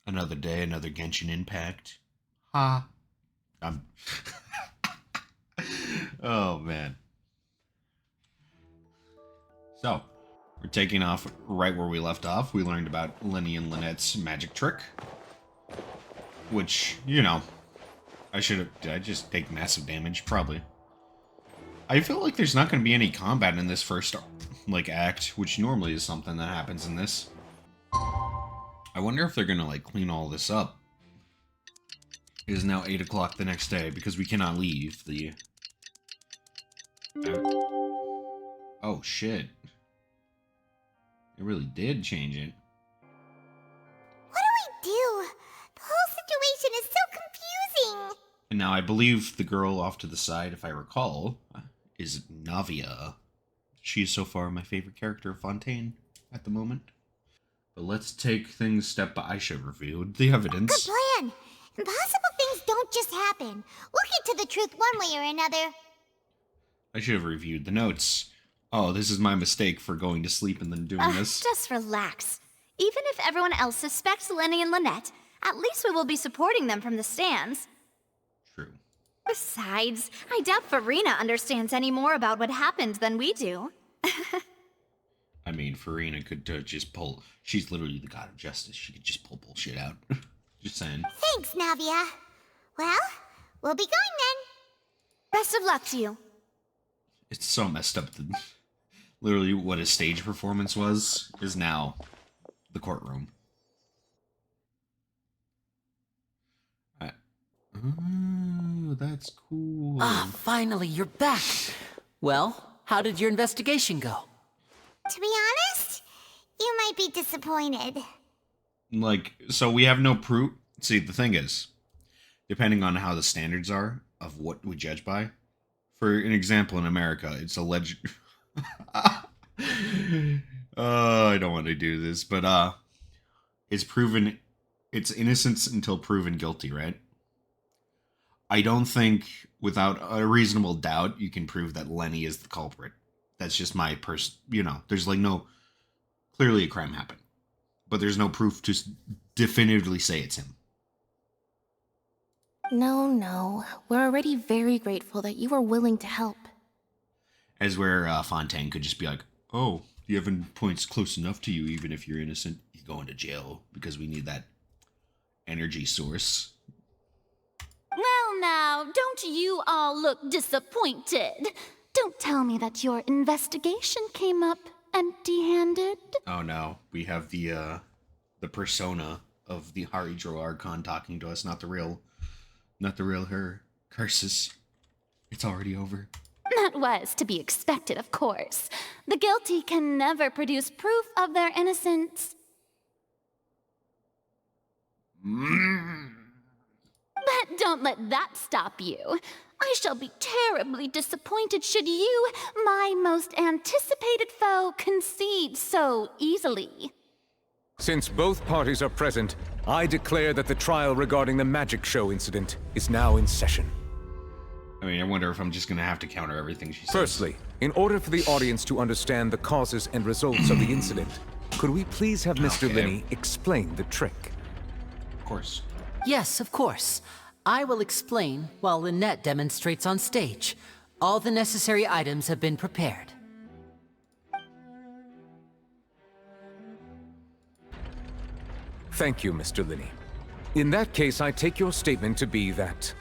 Another day, another Genshin impact. Ha. I'm. Oh man. So, we're taking off right where we left off. We learned about Lenny and Lynette's magic trick, which, you know, did I just take massive damage? Probably. I feel like there's not going to be any combat in this first, like, act, which normally is something that happens in this. I wonder if they're going to, like, clean all this up. It is now 8 o'clock the next day, because we cannot leave the... Oh, shit. It really did change it. What do we do? The whole situation is so confusing. And now I believe the girl off to the side, if I recall, is Navia. She is so far my favorite character of Fontaine at the moment. But let's take things step by. I should have reviewed the evidence. Good plan. Impossible things don't just happen. We'll get to the truth one way or another. I should have reviewed the notes. Oh, this is my mistake for going to sleep and then doing this. Just relax. Even if everyone else suspects Lenny and Lynette, at least we will be supporting them from the stands. True. Besides, I doubt Farina understands any more about what happened than we do. I mean, Farina could just pull... She's literally the god of justice. She could just pull bullshit out. Just saying. Thanks, Navia. Well, we'll be going then. Best of luck to you. It's so messed up that literally what his stage performance was is now the courtroom. Oh, that's cool. Ah, finally, you're back. Well, how did your investigation go? To be honest, you might be disappointed. Like, so we have no proof. See, the thing is, depending on how the standards are of what we judge by, for an example, in America, it's alleged... I don't want to do this, but, it's proven... It's innocence until proven guilty, right? I don't think, without a reasonable doubt, you can prove that Lenny is the culprit. That's just my you know, there's like no... Clearly a crime happened. But there's no proof to definitively say it's him. No. We're already very grateful that you were willing to help. As where Fontaine could just be like, oh, the evidence points close enough to you, even if you're innocent. You're going to jail because we need that energy source. Well now, don't you all look disappointed? Don't tell me that your investigation came up empty-handed. Oh no, we have the persona of the Haridro Archon talking to us, not the real her. Curses. It's already over. That was to be expected, of course. The guilty can never produce proof of their innocence. But don't let that stop you. I shall be terribly disappointed should you, my most anticipated foe, concede so easily. Since both parties are present, I declare that the trial regarding the magic show incident is now in session. I mean, I wonder if I'm just gonna have to counter everything she says. Firstly, in order for the audience to understand the causes and results of the incident, could we please have Mr. Okay. Linney explain the trick? Of course. Yes, of course. I will explain while Lynette demonstrates on stage. All the necessary items have been prepared. Thank you, Mr. Linney. In that case, I take your statement to be that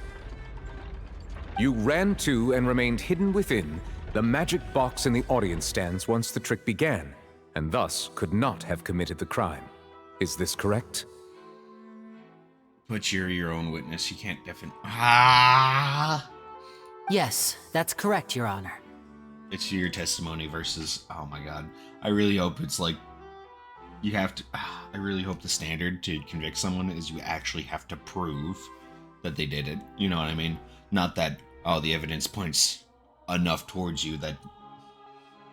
you ran to and remained hidden within the magic box in the audience stands once the trick began, and thus could not have committed the crime. Is this correct? But you're your own witness. You can't definitely... Yes, that's correct, Your Honor. It's your testimony versus... Oh my god. I really hope it's like... You have to... I really hope the standard to convict someone is you actually have to prove that they did it. You know what I mean? Not that, oh, the evidence points enough towards you that...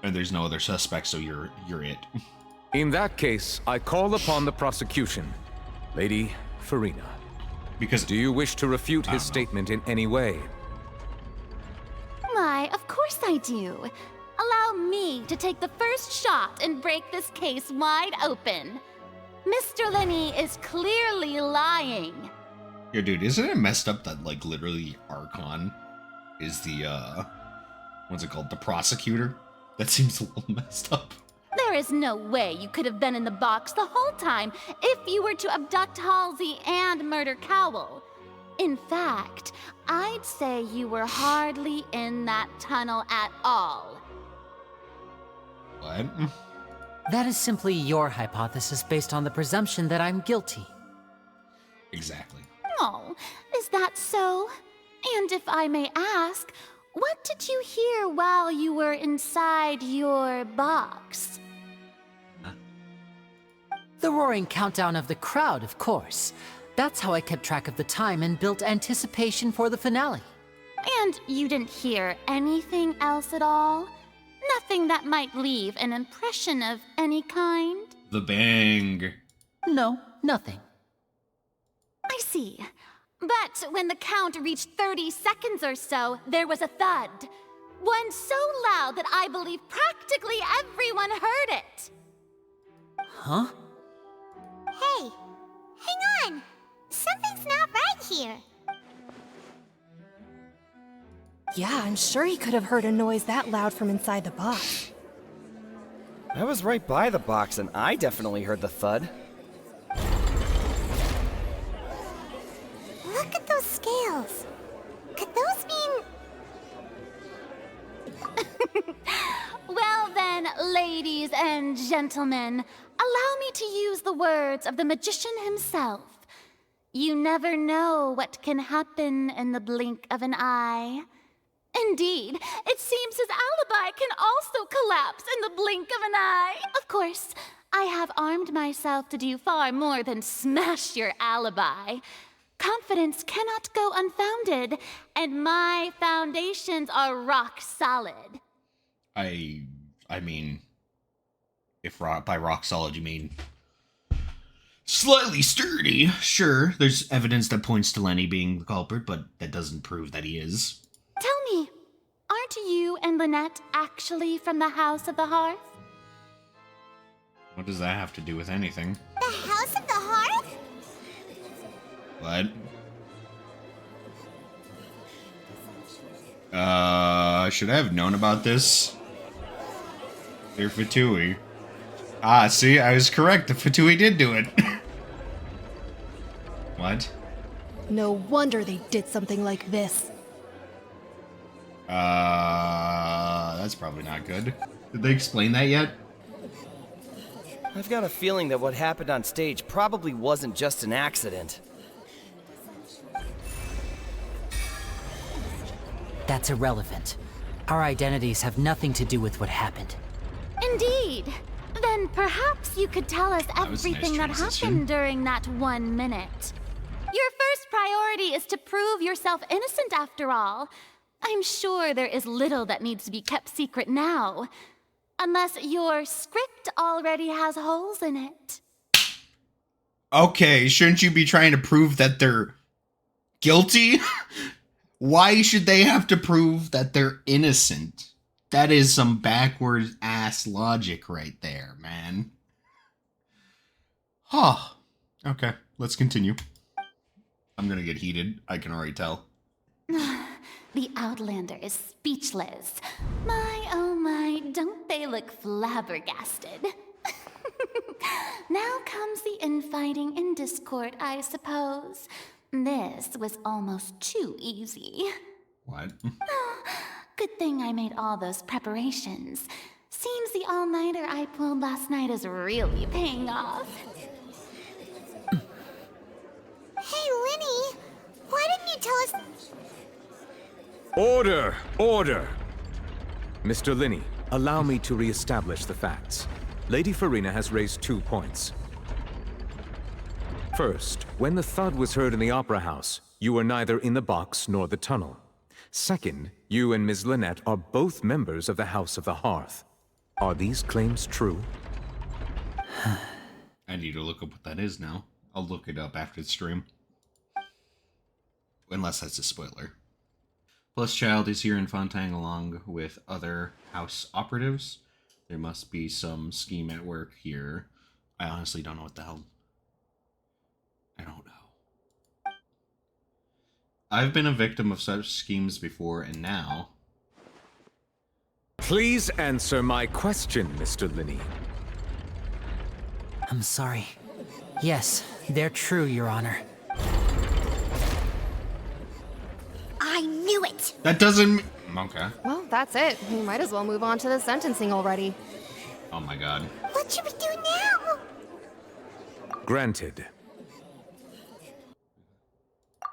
And there's no other suspect, so you're it. In that case, I call upon the prosecution. Lady Farina. Because... Do you wish to refute his statement in any way? Why, of course I do. Allow me to take the first shot and break this case wide open. Mr. Linney is clearly lying. Yo, dude, isn't it messed up that, like, literally Archon is the, what's it called? The prosecutor? That seems a little messed up. There is no way you could have been in the box the whole time if you were to abduct Halsey and murder Cowell. In fact, I'd say you were hardly in that tunnel at all. What? That is simply your hypothesis based on the presumption that I'm guilty. Exactly. Oh, is that so? And if I may ask, what did you hear while you were inside your box? The roaring countdown of the crowd, of course. That's how I kept track of the time and built anticipation for the finale. And you didn't hear anything else at all? Nothing that might leave an impression of any kind? The bang. No, nothing. I see. But when the count reached 30 seconds or so, there was a thud. One so loud that I believe practically everyone heard it. Huh? Hey, hang on. Something's not right here. Yeah, I'm sure he could have heard a noise that loud from inside the box. I was right by the box and I definitely heard the thud. Look at those scales. Could those mean... Well then, ladies and gentlemen, allow me to use the words of the magician himself. You never know what can happen in the blink of an eye. Indeed, it seems his alibi can also collapse in the blink of an eye. Of course, I have armed myself to do far more than smash your alibi. Confidence cannot go unfounded, and my foundations are rock solid. I mean, if by rock solid you mean slightly sturdy, sure, there's evidence that points to Lenny being the culprit, but that doesn't prove that he is. Tell me, aren't you and Lynette actually from the House of the Hearth? What does that have to do with anything? The House of the Hearth? What? Should I have known about this? They're Fatui. Ah, see, I was correct. The Fatui did do it. What? No wonder they did something like this. That's probably not good. Did they explain that yet? I've got a feeling that what happened on stage probably wasn't just an accident. That's irrelevant. Our identities have nothing to do with what happened. Indeed. Then perhaps you could tell us That was a nice everything that transition. happened during that 1 minute. Your first priority is to prove yourself innocent after all. I'm sure there is little that needs to be kept secret now. Unless your script already has holes in it. Okay, shouldn't you be trying to prove that they're guilty? Why should they have to prove that they're innocent? That is some backwards ass logic right there, man. Huh. Okay, let's continue. I'm gonna get heated, I can already tell. The Outlander is speechless. My, oh my, don't they look flabbergasted? Now comes the infighting and discord, I suppose. This was almost too easy. What? Good thing I made all those preparations. Seems the all-nighter I pulled last night is really paying off. Hey, Linny, why didn't you tell us... Order! Order! Mr. Linney, allow me to re-establish the facts. Lady Farina has raised 2 points. First, when the thud was heard in the Opera House, you were neither in the box nor the tunnel. Second, you and Ms. Lynette are both members of the House of the Hearth. Are these claims true? I need to look up what that is now. I'll look it up after the stream. Unless that's a spoiler. Plus Child is here in Fontaine along with other house operatives. There must be some scheme at work here. I honestly don't know what the hell. I don't know. I've been a victim of such schemes before, and now... Please answer my question, Mr. Linney. I'm sorry. Yes, they're true, Your Honor. I knew it! That doesn't... Okay. Well, that's it. We might as well move on to the sentencing already. Oh my god. What should we do now? Granted.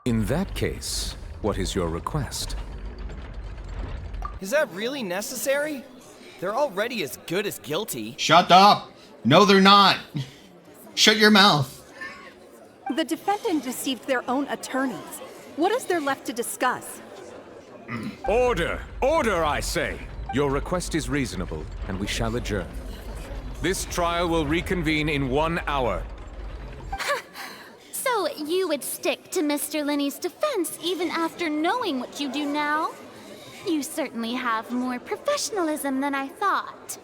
In that case, what is your request? Is that really necessary? They're already as good as guilty. Shut up! No, they're not! Shut your mouth! The defendant deceived their own attorneys. What is there left to discuss? Order! Order, I say! Your request is reasonable, and we shall adjourn. This trial will reconvene in 1 hour. So you would stick to Mr. Linney's defense even after knowing what you do now? You certainly have more professionalism than I thought.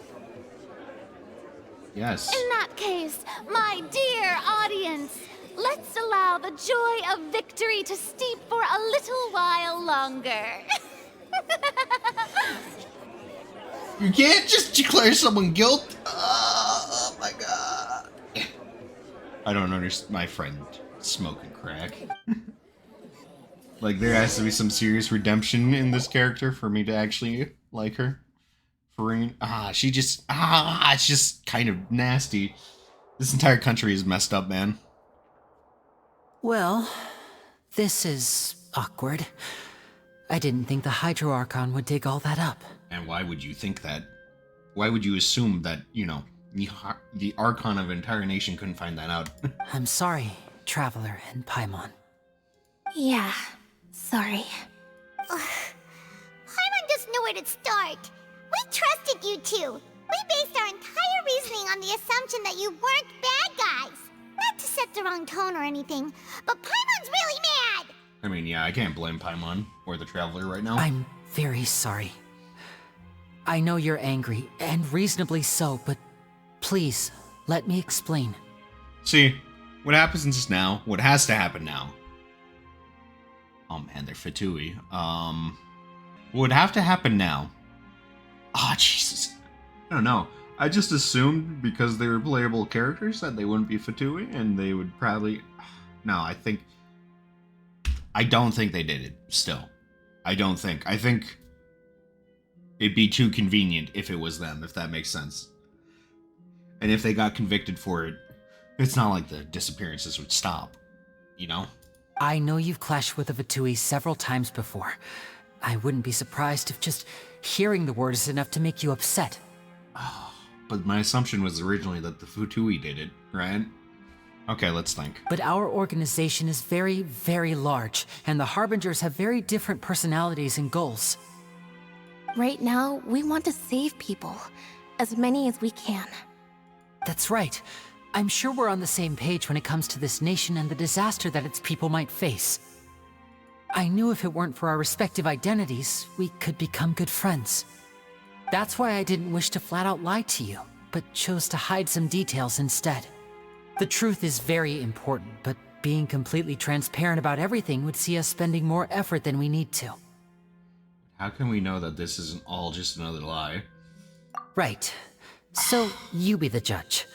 Yes. In that case, my dear audience, let's allow the joy of victory to steep for a little while longer. You can't just declare someone guilty. Oh my god. I don't understand. My friend smoking crack. Like, there has to be some serious redemption in this character for me to actually like her. Farine. It's just kind of nasty. This entire country is messed up, man. Well, this is awkward. I didn't think the Hydro Archon would dig all that up. And why would you think that? Why would you assume that, you know, the Archon of an entire nation couldn't find that out? I'm sorry, Traveler and Paimon. Yeah, sorry. Paimon doesn't know where to start. We trusted you two. We based our entire reasoning on the assumption that you weren't bad guys. Not to set the wrong tone or anything, but Paimon's really mad! I mean, yeah, I can't blame Paimon or the Traveler right now. I'm very sorry. I know you're angry, and reasonably so, but please, let me explain. See, what happens is now, what has to happen now. Oh man, they're Fatui. What would have to happen now? Oh, Jesus. I don't know. I just assumed because they were playable characters that they wouldn't be Fatui, and they would probably... No, I don't think they did it, still. I think it'd be too convenient if it was them, if that makes sense. And if they got convicted for it, it's not like the disappearances would stop, you know? I know you've clashed with the Fatui several times before. I wouldn't be surprised if just hearing the word is enough to make you upset. But my assumption was originally that the Fatui did it, right? Okay, let's think. But our organization is very, very large, and the Harbingers have very different personalities and goals. Right now, we want to save people. As many as we can. That's right. I'm sure we're on the same page when it comes to this nation and the disaster that its people might face. I knew if it weren't for our respective identities, we could become good friends. That's why I didn't wish to flat out lie to you, but chose to hide some details instead. The truth is very important, but being completely transparent about everything would see us spending more effort than we need to. How can we know that this isn't all just another lie? Right. So, you be the judge.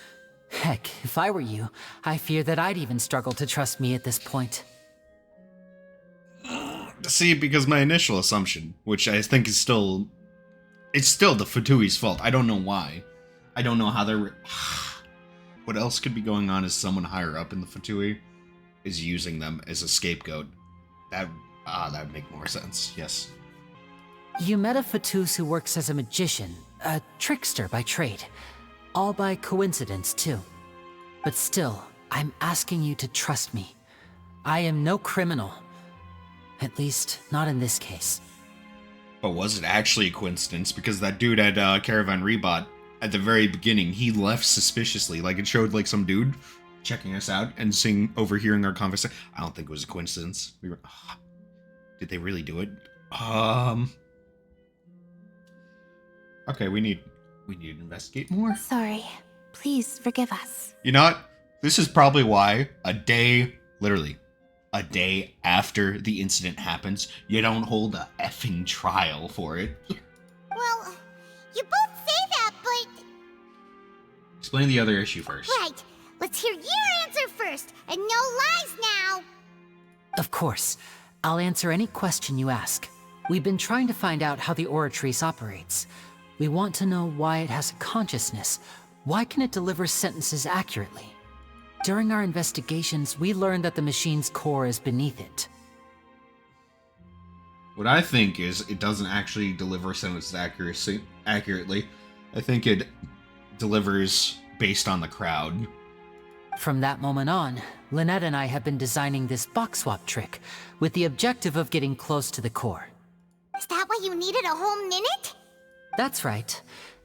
Heck, if I were you, I fear that I'd even struggle to trust me at this point. See, because my initial assumption, which I think is still... It's still the Fatui's fault. I don't know why. I don't know how they're... What else could be going on is someone higher up in the Fatui is using them as a scapegoat. That would make more sense, yes. You met a Fatus who works as a magician, a trickster by trade. All by coincidence, too. But still, I'm asking you to trust me. I am no criminal. At least, not in this case. But was it actually a coincidence? Because that dude at Caravan Rebot, at the very beginning, he left suspiciously. Like, it showed, like, some dude checking us out and overhearing our conversation. I don't think it was a coincidence. We were... Did they really do it? Okay, we need to investigate more. Sorry. Please forgive us. You know what? This is probably why literally, a day after the incident happens, you don't hold a effing trial for it. Well, you both say that, but... Explain the other issue first. Right. Let's hear your answer first, and no lies now. Of course. I'll answer any question you ask. We've been trying to find out how the Oratrice operates. We want to know why it has a consciousness. Why can it deliver sentences accurately? During our investigations, we learned that the machine's core is beneath it. What I think is it doesn't actually deliver sentences accurately. I think it delivers based on the crowd. From that moment on, Lynette and I have been designing this box swap trick with the objective of getting close to the core. Is that why you needed a whole minute? That's right.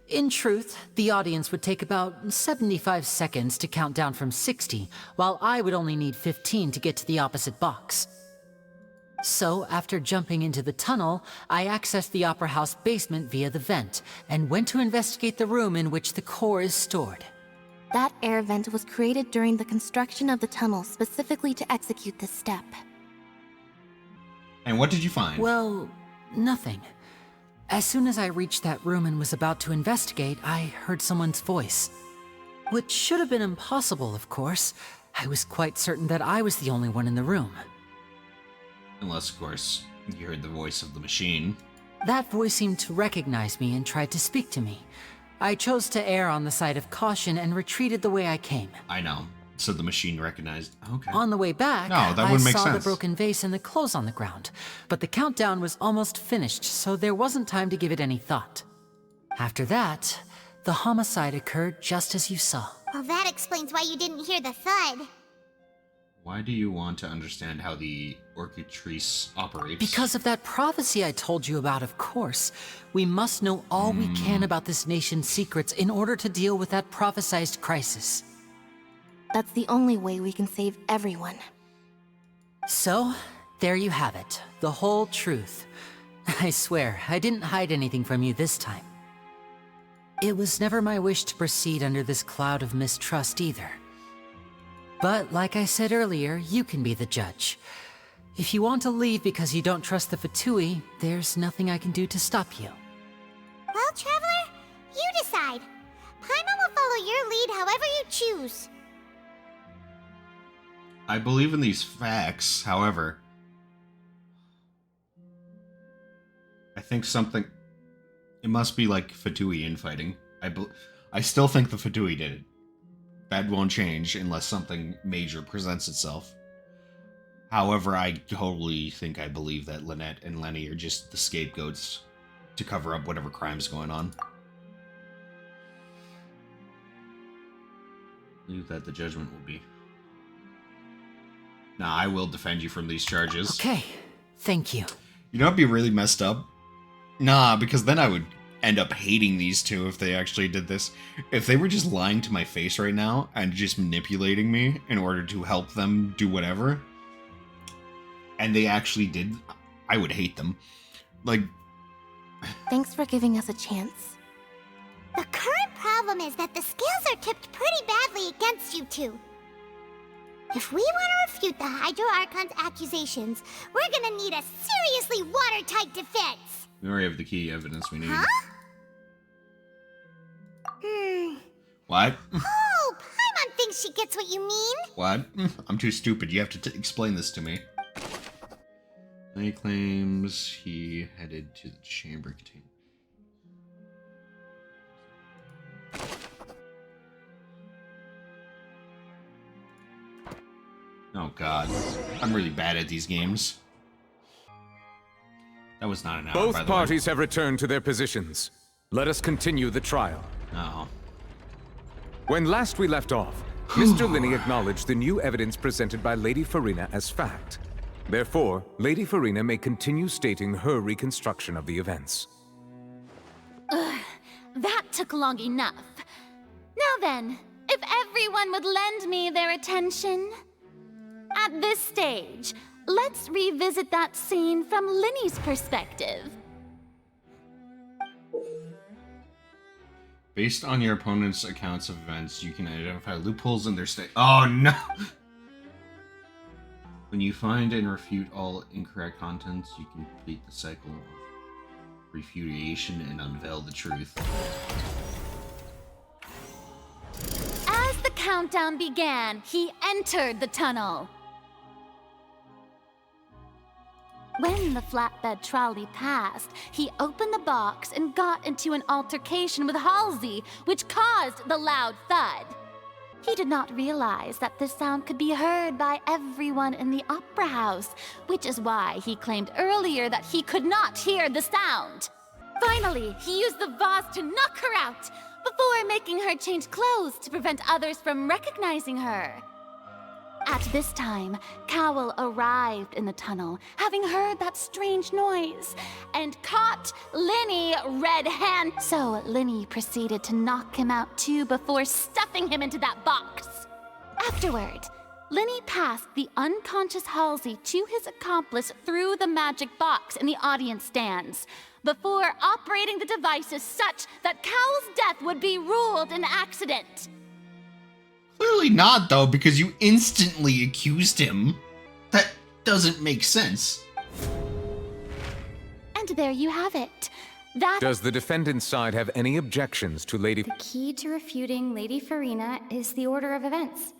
In truth, the audience would take about 75 seconds to count down from 60, while I would only need 15 to get to the opposite box. So, after jumping into the tunnel, I accessed the Opera House basement via the vent, and went to investigate the room in which the core is stored. That air vent was created during the construction of the tunnel specifically to execute this step. And what did you find? Well, nothing. As soon as I reached that room and was about to investigate, I heard someone's voice. Which should have been impossible, of course. I was quite certain that I was the only one in the room. Unless, of course, you heard the voice of the machine. That voice seemed to recognize me and tried to speak to me. I chose to err on the side of caution and retreated the way I came. I know. So the machine recognized... Okay. On the way back, No, that I wouldn't make saw the sense. broken vase and the clothes on the ground, but the countdown was almost finished, so there wasn't time to give it any thought. After that, the homicide occurred just as you saw. Well, that explains why you didn't hear the thud. Why do you want to understand how the Orchestrice operates? Because of that prophecy I told you about, of course. We must know all we can about this nation's secrets in order to deal with that prophesized crisis. That's the only way we can save everyone. So, there you have it. The whole truth. I swear, I didn't hide anything from you this time. It was never my wish to proceed under this cloud of mistrust either. But, like I said earlier, you can be the judge. If you want to leave because you don't trust the Fatui, there's nothing I can do to stop you. Well, Traveler, you decide. Paimon will follow your lead however you choose. I believe in these facts, however... I think something... It must be like Fatui infighting. I still think the Fatui did it. That won't change unless something major presents itself. However, I totally think I believe that Lynette and Lenny are just the scapegoats to cover up whatever crime's going on. I believe that the judgment will be... Nah, I will defend you from these charges. Okay, thank you. You know what'd be really messed up? Nah, because then I would end up hating these two if they actually did this. If they were just lying to my face right now and just manipulating me in order to help them do whatever, and they actually did, I would hate them. Like... Thanks for giving us a chance. The current problem is that the scales are tipped pretty badly against you two. If we want to refute the Hydro Archon's accusations, we're gonna need a seriously watertight defense. We already have the key evidence we need. Huh? What? Oh, Paimon thinks she gets what you mean. What? I'm too stupid. You have to explain this to me. He claims he headed to the chamber container. Oh god. I'm really bad at these games. That was not an hour, by Both the way. parties have returned to their positions. Let us continue the trial. Oh. When last we left off, Mr. Linney acknowledged the new evidence presented by Lady Farina as fact. Therefore, Lady Farina may continue stating her reconstruction of the events. That took long enough. Now then, if everyone would lend me their attention. At this stage, let's revisit that scene from Linney's perspective. Based on your opponent's accounts of events, you can identify loopholes in their state. Oh no! When you find and refute all incorrect contents, you can complete the cycle of refutation and unveil the truth. As the countdown began, he entered the tunnel. When the flatbed trolley passed, he opened the box and got into an altercation with Halsey, which caused the loud thud. He did not realize that this sound could be heard by everyone in the opera house, which is why he claimed earlier that he could not hear the sound. Finally, he used the vase to knock her out, before making her change clothes to prevent others from recognizing her. At this time, Cowell arrived in the tunnel, having heard that strange noise, and caught Linny red-handed. So Linny proceeded to knock him out too before stuffing him into that box. Afterward, Linny passed the unconscious Halsey to his accomplice through the magic box in the audience stands, before operating the devices such that Cowell's death would be ruled an accident. Clearly not, though, because you instantly accused him. That doesn't make sense. And there you have it. That Does the defendant's side have any objections to Lady... The key to refuting Lady Farina is the order of events.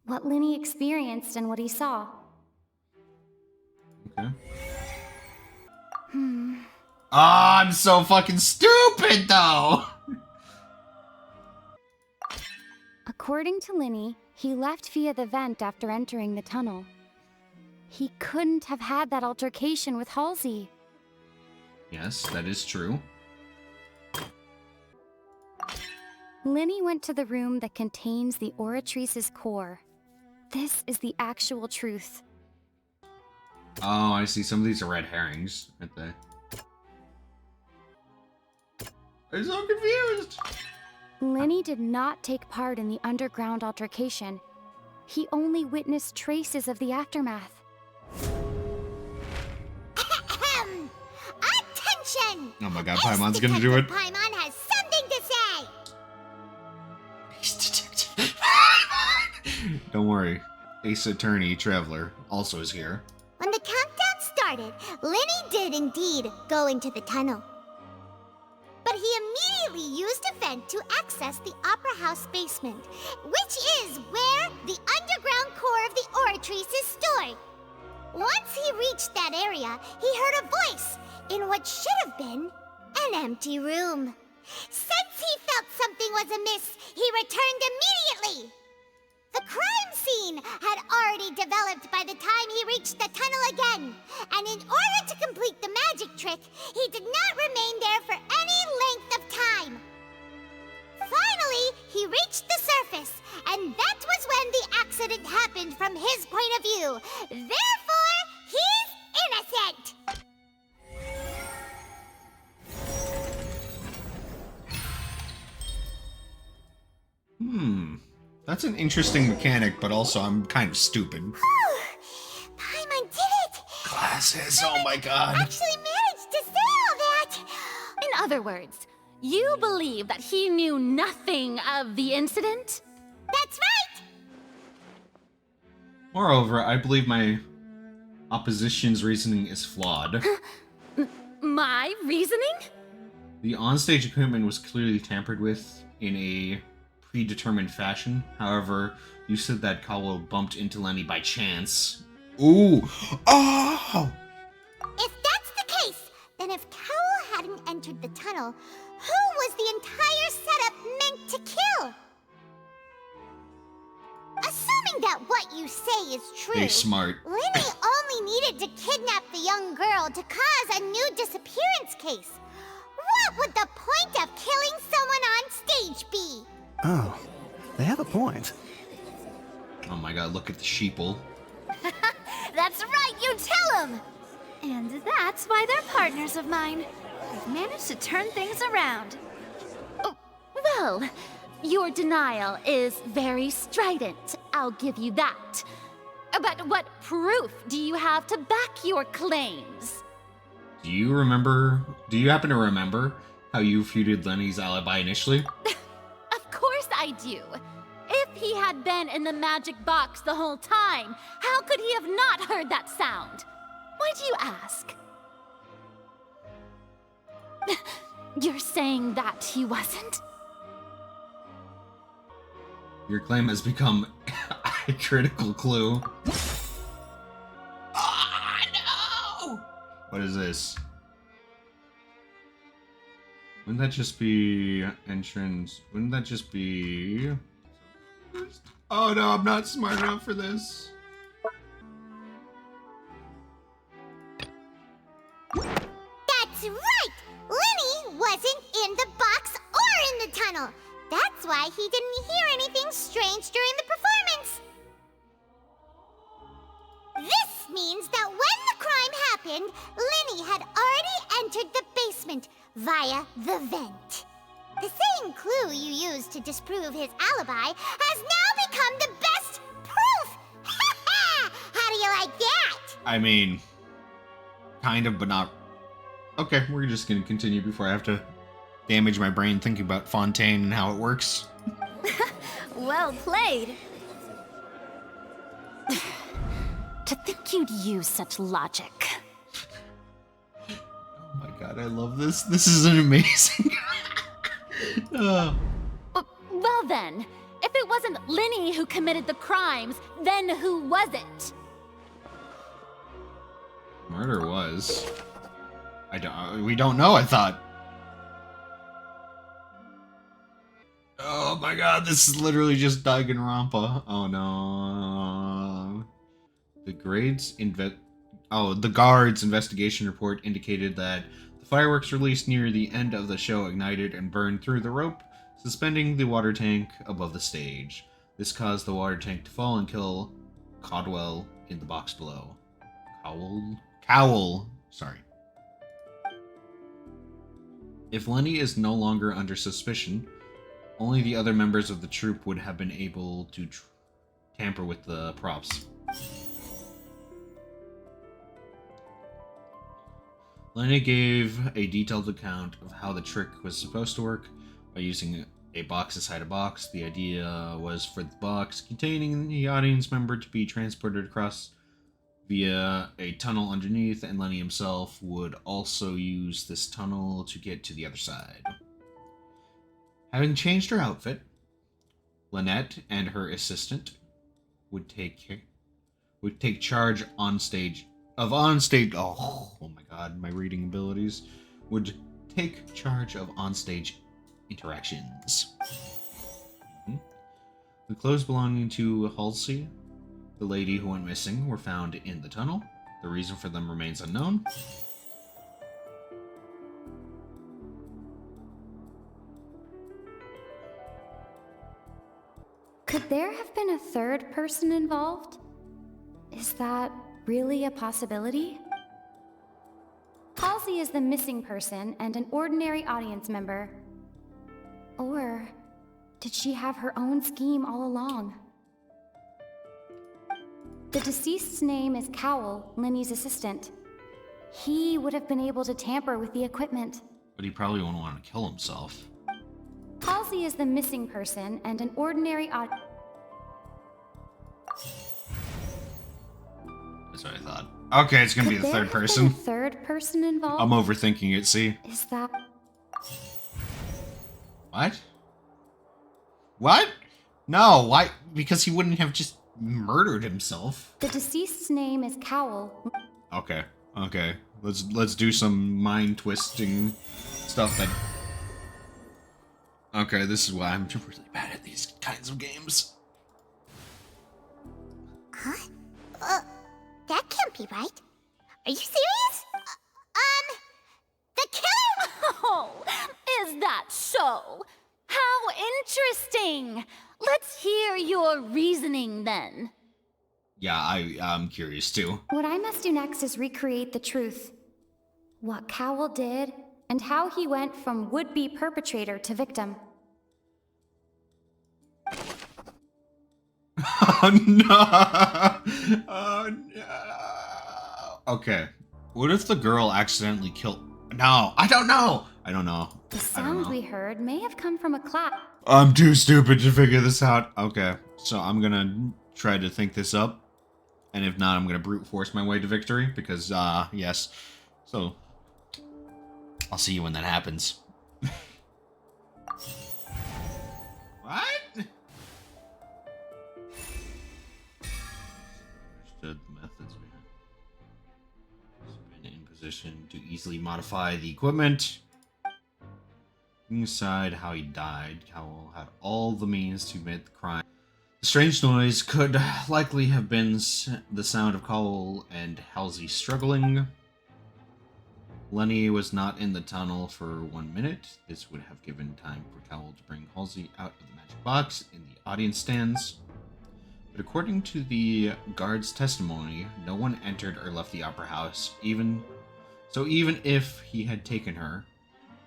What Linny experienced and what he saw. Okay. I'm so fucking stupid, though! According to Linny, he left via the vent after entering the tunnel. He couldn't have had that altercation with Halsey. Yes, that is true. Linny went to the room that contains the Oratrice's core. This is the actual truth. Oh, I see. Some of these are red herrings, aren't they? I'm so confused! Linny did not take part in the underground altercation. He only witnessed traces of the aftermath. Attention! Oh my god, Paimon's gonna do it. Paimon has something to say! Don't worry. Ace Attorney Traveler also is here. When the countdown started, Linny did indeed go into the tunnel. But he immediately used a vent to access the Opera House basement, which is where the underground core of the Oratrice is stored. Once he reached that area, he heard a voice in what should have been an empty room. Since he felt something was amiss, he returned immediately. The crime scene had already developed by the time he reached the tunnel again, and in order to complete the magic trick, he did not remain there for any length of time. Finally, he reached the surface, and that was when the accident happened from his point of view. Therefore, he's innocent! That's an interesting mechanic, but also I'm kind of stupid. Paimon did it! Glasses, oh my god. Actually managed to say all that! In other words, you believe that he knew nothing of the incident? That's right! Moreover, I believe my opposition's reasoning is flawed. My reasoning? The onstage equipment was clearly tampered with in a predetermined fashion. However, you said that Cowell bumped into Lenny by chance. Ooh! Oh! If that's the case, then if Cowell hadn't entered the tunnel, who was the entire setup meant to kill? Assuming that what you say is true, Hey, smart. Linny only needed to kidnap the young girl to cause a new disappearance case. What would the point of killing someone on stage be? Oh, they have a point. Oh my god, look at the sheeple. That's right, you tell him! And that's why they're partners of mine. We've managed to turn things around. Oh, well, your denial is very strident, I'll give you that. But what proof do you have to back your claims? Do you happen to remember how you refuted Lenny's alibi initially? Of course I do. If he had been in the magic box the whole time, how could he have not heard that sound? Why do you ask? You're saying that he wasn't? Your claim has become a critical clue. Ah, no! What is this? Wouldn't that just be entrance? Wouldn't that just be... Oh no, I'm not smart enough for this. That's right! Lenny wasn't in the box or in the tunnel. That's why he didn't hear anything strange during the performance. This means that when the crime happened, Lenny had already entered the basement via the vent. The same clue you used to disprove his alibi has now become the best proof! Ha ha! How do you like that? I mean, kind of, but not. Okay, we're just gonna continue before I have to damage my brain thinking about Fontaine and how it works. Well played. To think you'd use such logic. Oh my god, I love this. This is an amazing. Well then, if it wasn't Lenny who committed the crimes, then who was it? Murder was. We don't know, I thought. Oh my god, this is literally just Danganronpa. Oh no. The guard's investigation report indicated that the fireworks released near the end of the show ignited and burned through the rope, suspending the water tank above the stage. This caused the water tank to fall and kill Caldwell in the box below. Cowell. Sorry. If Lenny is no longer under suspicion, only the other members of the troupe would have been able to tamper with the props. Lenny gave a detailed account of how the trick was supposed to work by using a box inside a box. The idea was for the box containing the audience member to be transported across via a tunnel underneath, and Lenny himself would also use this tunnel to get to the other side. Having changed her outfit, Lynette and her assistant would take charge on stage. Oh my god, my reading abilities would take charge of onstage interactions. The clothes belonging to Halsey, the lady who went missing, were found in the tunnel. The reason for them remains unknown. Could there have been a third person involved? Is that really a possibility? Halsey is the missing person and an ordinary audience member. Or did she have her own scheme all along? The deceased's name is Cowell, Lenny's assistant. He would have been able to tamper with the equipment. But he probably wouldn't want to kill himself. Halsey is the missing person and an ordinary That's what I thought. Okay, it's gonna be the third person. A third person involved? I'm overthinking it, see? Is that... What? What? No, why? Because he wouldn't have just murdered himself. The deceased's name is Cowell. Okay, okay. Let's do some mind twisting stuff that... Okay, this is why I'm really bad at these kinds of games. Huh? That can't be right. Are you serious? The killer... Oh, is that so? How interesting! Let's hear your reasoning then. Yeah, I'm curious too. What I must do next is recreate the truth. What Cowell did, and how he went from would-be perpetrator to victim. Oh no! Oh no! Okay. What if the girl accidentally killed... No, I don't know! I don't know. The sound we heard may have come from a clap. I'm too stupid to figure this out. Okay, so I'm gonna try to think this up. And if not, I'm gonna brute force my way to victory. Because, yes. So, I'll see you when that happens. What? Understood the methods behind. Been in position to easily modify the equipment. Aside how he died, Cowell had all the means to commit the crime. The strange noise could likely have been the sound of Cowell and Halsey struggling. Lenny was not in the tunnel for 1 minute. This would have given time for Cowell to bring Halsey out of the magic box in the audience stands. But according to the guard's testimony, no one entered or left the opera house, even if he had taken her,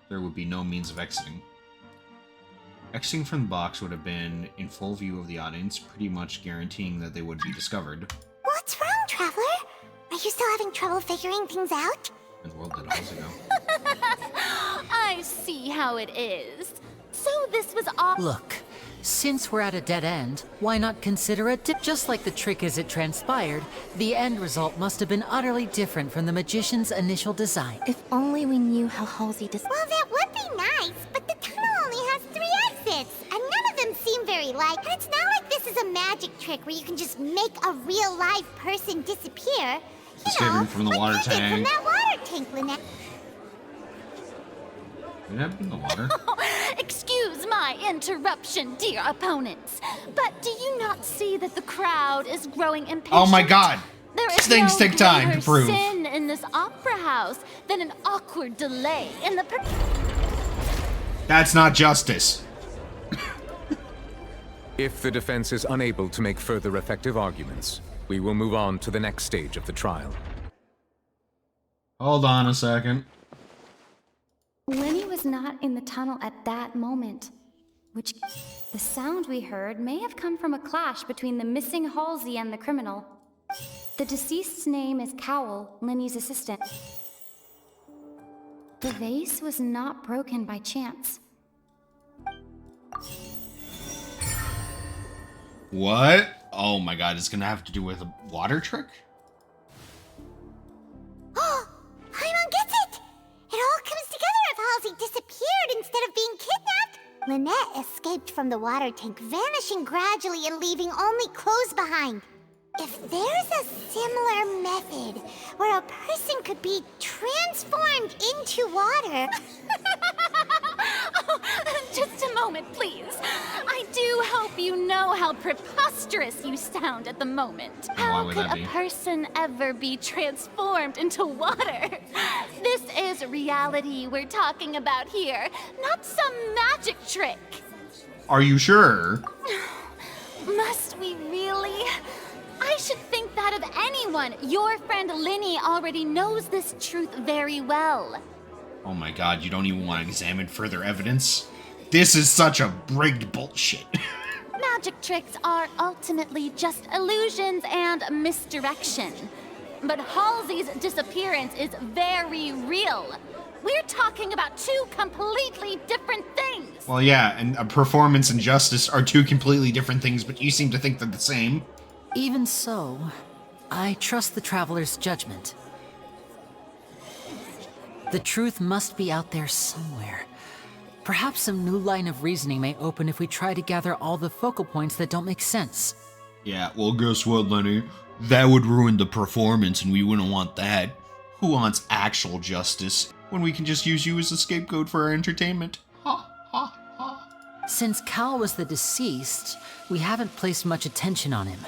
there would be no means of exiting. Exiting from the box would have been in full view of the audience, pretty much guaranteeing that they would be discovered. What's wrong, Traveler? Are you still having trouble figuring things out? In the world did Halsey go? I see how it is. So this was all. Look, since we're at a dead end, why not consider a tip? Just like the trick as it transpired, the end result must have been utterly different from the magician's initial design. If only we knew how Halsey Well, that would be nice, but the tunnel only has 3 exits, and none of them seem very like. And it's not like this is a magic trick where you can just make a real live person disappear. Escaping from the water you did tank. from that water tank, Lynette. What happened in the water? Excuse my interruption, dear opponents, but do you not see that the crowd is growing impatient? Oh my god! There is Things no take time to greater prove. sin in this opera house than an awkward delay in the That's not justice. If the defense is unable to make further effective arguments, we will move on to the next stage of the trial. Hold on a second. Lenny was not in the tunnel at that moment, which the sound we heard may have come from a clash between the missing Halsey and the criminal. The deceased's name is Cowell, Lenny's assistant. The vase was not broken by chance. What? Oh my god, it's gonna have to do with a water trick? Oh, Paimon gets it! It all comes together if Halsey disappeared instead of being kidnapped. Lynette escaped from the water tank, vanishing gradually and leaving only clothes behind. If there's a similar method where a person could be transformed into water... Oh, just a moment, please. I do hope you know how preposterous you sound at the moment. why How would could that a be? person ever be transformed into water? This is reality we're talking about here, not some magic trick. Are you sure? Must we really? I should think that of anyone. Your friend Linny already knows this truth very well. Oh my god, you don't even want to examine further evidence? This is such a rigged bullshit. Magic tricks are ultimately just illusions and misdirection. But Halsey's disappearance is very real. We're talking about 2 completely different things. Well, yeah, and a performance and justice are 2 completely different things, but you seem to think they're the same. Even so, I trust the traveler's judgment. The truth must be out there somewhere. Perhaps some new line of reasoning may open if we try to gather all the focal points that don't make sense. Yeah, well, guess what, Lenny? That would ruin the performance, and we wouldn't want that. Who wants actual justice when we can just use you as a scapegoat for our entertainment? Ha, ha, ha. Since Cal was the deceased, we haven't placed much attention on him.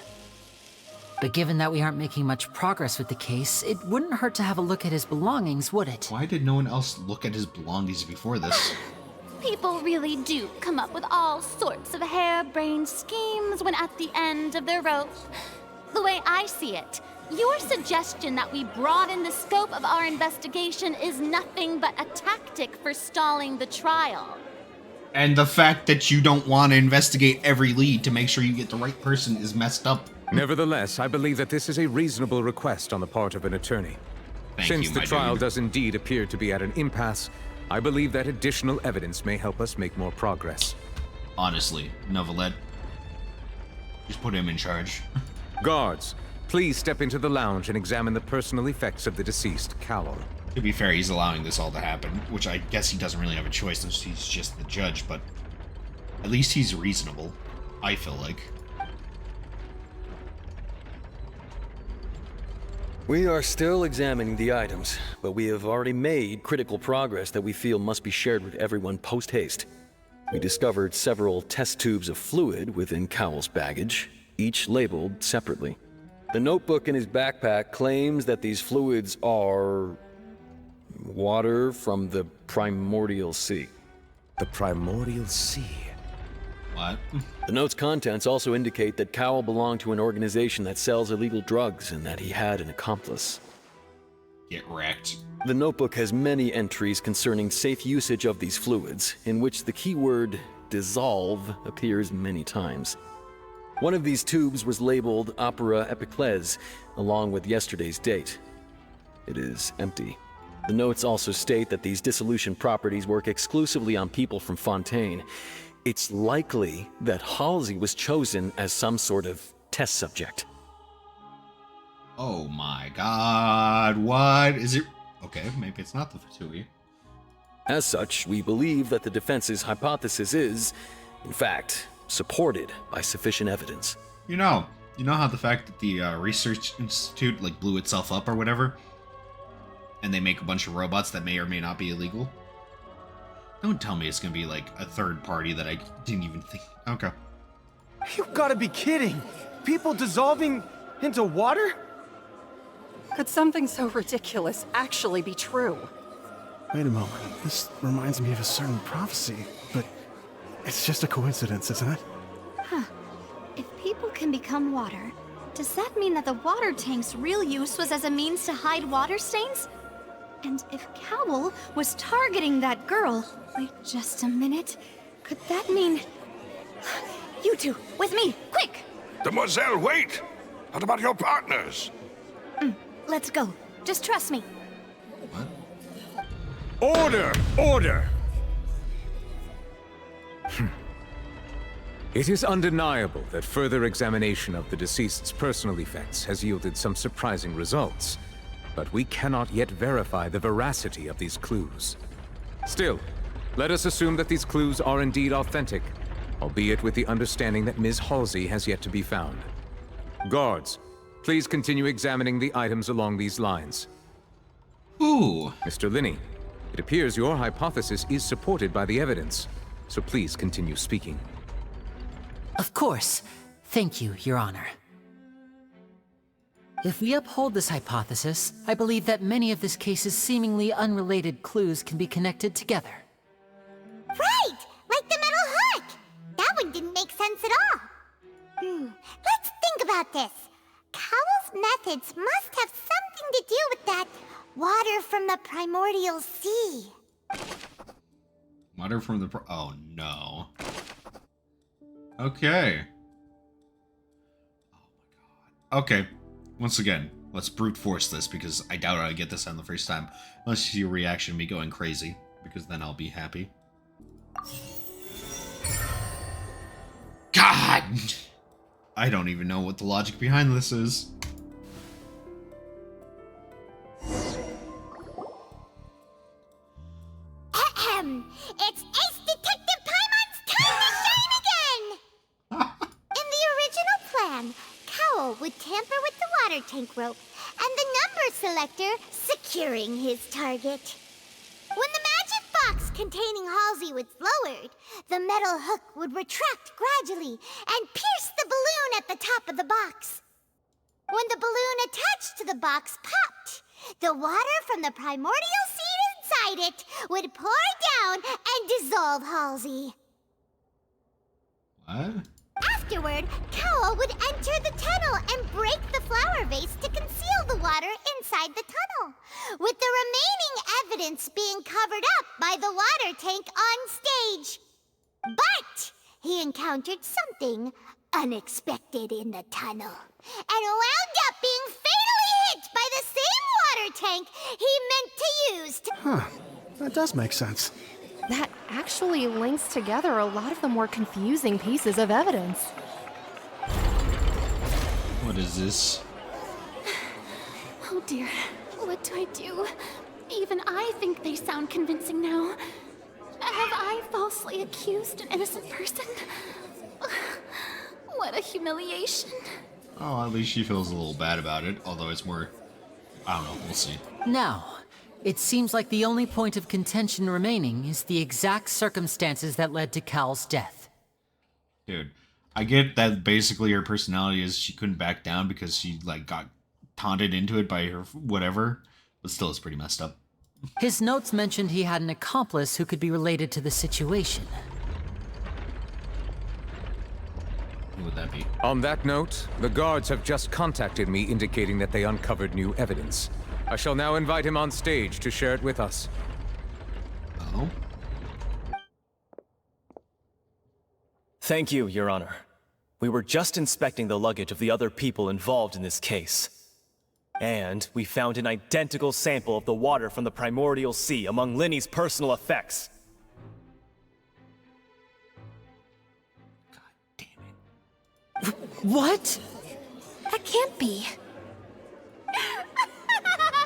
But given that we aren't making much progress with the case, it wouldn't hurt to have a look at his belongings, would it? Why did no one else look at his belongings before this? People really do come up with all sorts of harebrained schemes when at the end of their rope. The way I see it, your suggestion that we broaden the scope of our investigation is nothing but a tactic for stalling the trial. And the fact that you don't want to investigate every lead to make sure you get the right person is messed up. Nevertheless, I believe that this is a reasonable request on the part of an attorney. Thank Since you, the my trial dude. does indeed appear to be at an impasse, I believe that additional evidence may help us make more progress. Honestly, Novelet, just put him in charge. Guards, please step into the lounge and examine the personal effects of the deceased Cowl. To be fair, he's allowing this all to happen, which I guess he doesn't really have a choice since he's just the judge, but at least he's reasonable, I feel like. We are still examining the items, but we have already made critical progress that we feel must be shared with everyone post-haste. We discovered several test tubes of fluid within Cowell's baggage, each labeled separately. The notebook in his backpack claims that these fluids are water from the primordial sea. The primordial sea? What? The note's contents also indicate that Cowell belonged to an organization that sells illegal drugs and that he had an accomplice. Get wrecked. The notebook has many entries concerning safe usage of these fluids, in which the keyword dissolve appears many times. One of these tubes was labeled Opera Epiclese, along with yesterday's date. It is empty. The notes also state that these dissolution properties work exclusively on people from Fontaine. It's likely that Halsey was chosen as some sort of test subject. Oh my god, what? Is it? Okay, maybe it's not the Fatui. As such, we believe that the defense's hypothesis is, in fact, supported by sufficient evidence. You know how the fact that the research institute like blew itself up or whatever, and they make a bunch of robots that may or may not be illegal? Don't tell me it's gonna be like a third party that I didn't even think. Okay. You gotta be kidding! People dissolving into water? Could something so ridiculous actually be true? Wait a moment. This reminds me of a certain prophecy, but it's just a coincidence, isn't it? Huh. If people can become water, does that mean that the water tank's real use was as a means to hide water stains? And if Cowell was targeting that girl... Wait just a minute. Could that mean... You two, with me, quick! Demoiselle, wait! What about your partners? Let's go. Just trust me. What? Order! Order! It is undeniable that further examination of the deceased's personal effects has yielded some surprising results, but we cannot yet verify the veracity of these clues. Still, let us assume that these clues are indeed authentic, albeit with the understanding that Ms. Halsey has yet to be found. Guards, please continue examining the items along these lines. Ooh. Mr. Linney, it appears your hypothesis is supported by the evidence, so please continue speaking. Of course. Thank you, Your Honor. If we uphold this hypothesis, I believe that many of this case's seemingly unrelated clues can be connected together. Right! Like the metal hook! That one didn't make sense at all. Let's think about this. Cowell's methods must have something to do with that water from the primordial sea. Water from the... Oh, no. Okay. Oh, my God. Okay. Once again, let's brute force this, because I doubt I get this on the first time. Unless your reaction to me going crazy, because then I'll be happy. God! I don't even know what the logic behind this is. It's Ace Detective Paimon's time to shine again! In the original plan, Cowell would tamper with the water tank rope and the number selector securing his target. When the magic box containing Halsey was lowered, the metal hook would retract gradually and pierce the balloon at the top of the box. When the balloon attached to the box popped, the water from the primordial seed inside it would pour down and dissolve Halsey. What? Afterward, Cowell would enter the tunnel and break the flower vase to conceal the water inside the tunnel, with the remaining evidence being covered up by the water tank on stage. But he encountered something unexpected in the tunnel, and wound up being fatally hit by the same water tank he meant to use to... Huh. That does make sense. That actually links together a lot of the more confusing pieces of evidence. What is this? Oh dear, what do I do? Even I think they sound convincing now. Have I falsely accused an innocent person? What a humiliation. Oh, at least she feels a little bad about it, although it's more... I don't know, we'll see. Now, it seems like the only point of contention remaining is the exact circumstances that led to Cal's death. Dude, I get that basically her personality is she couldn't back down because she, like, got taunted into it by her whatever, but still it's pretty messed up. His notes mentioned he had an accomplice who could be related to the situation. Who would that be? On that note, the guards have just contacted me indicating that they uncovered new evidence. I shall now invite him on stage to share it with us. Oh? Thank you, Your Honor. We were just inspecting the luggage of the other people involved in this case. And we found an identical sample of the water from the primordial sea among Linny's personal effects. What? That can't be.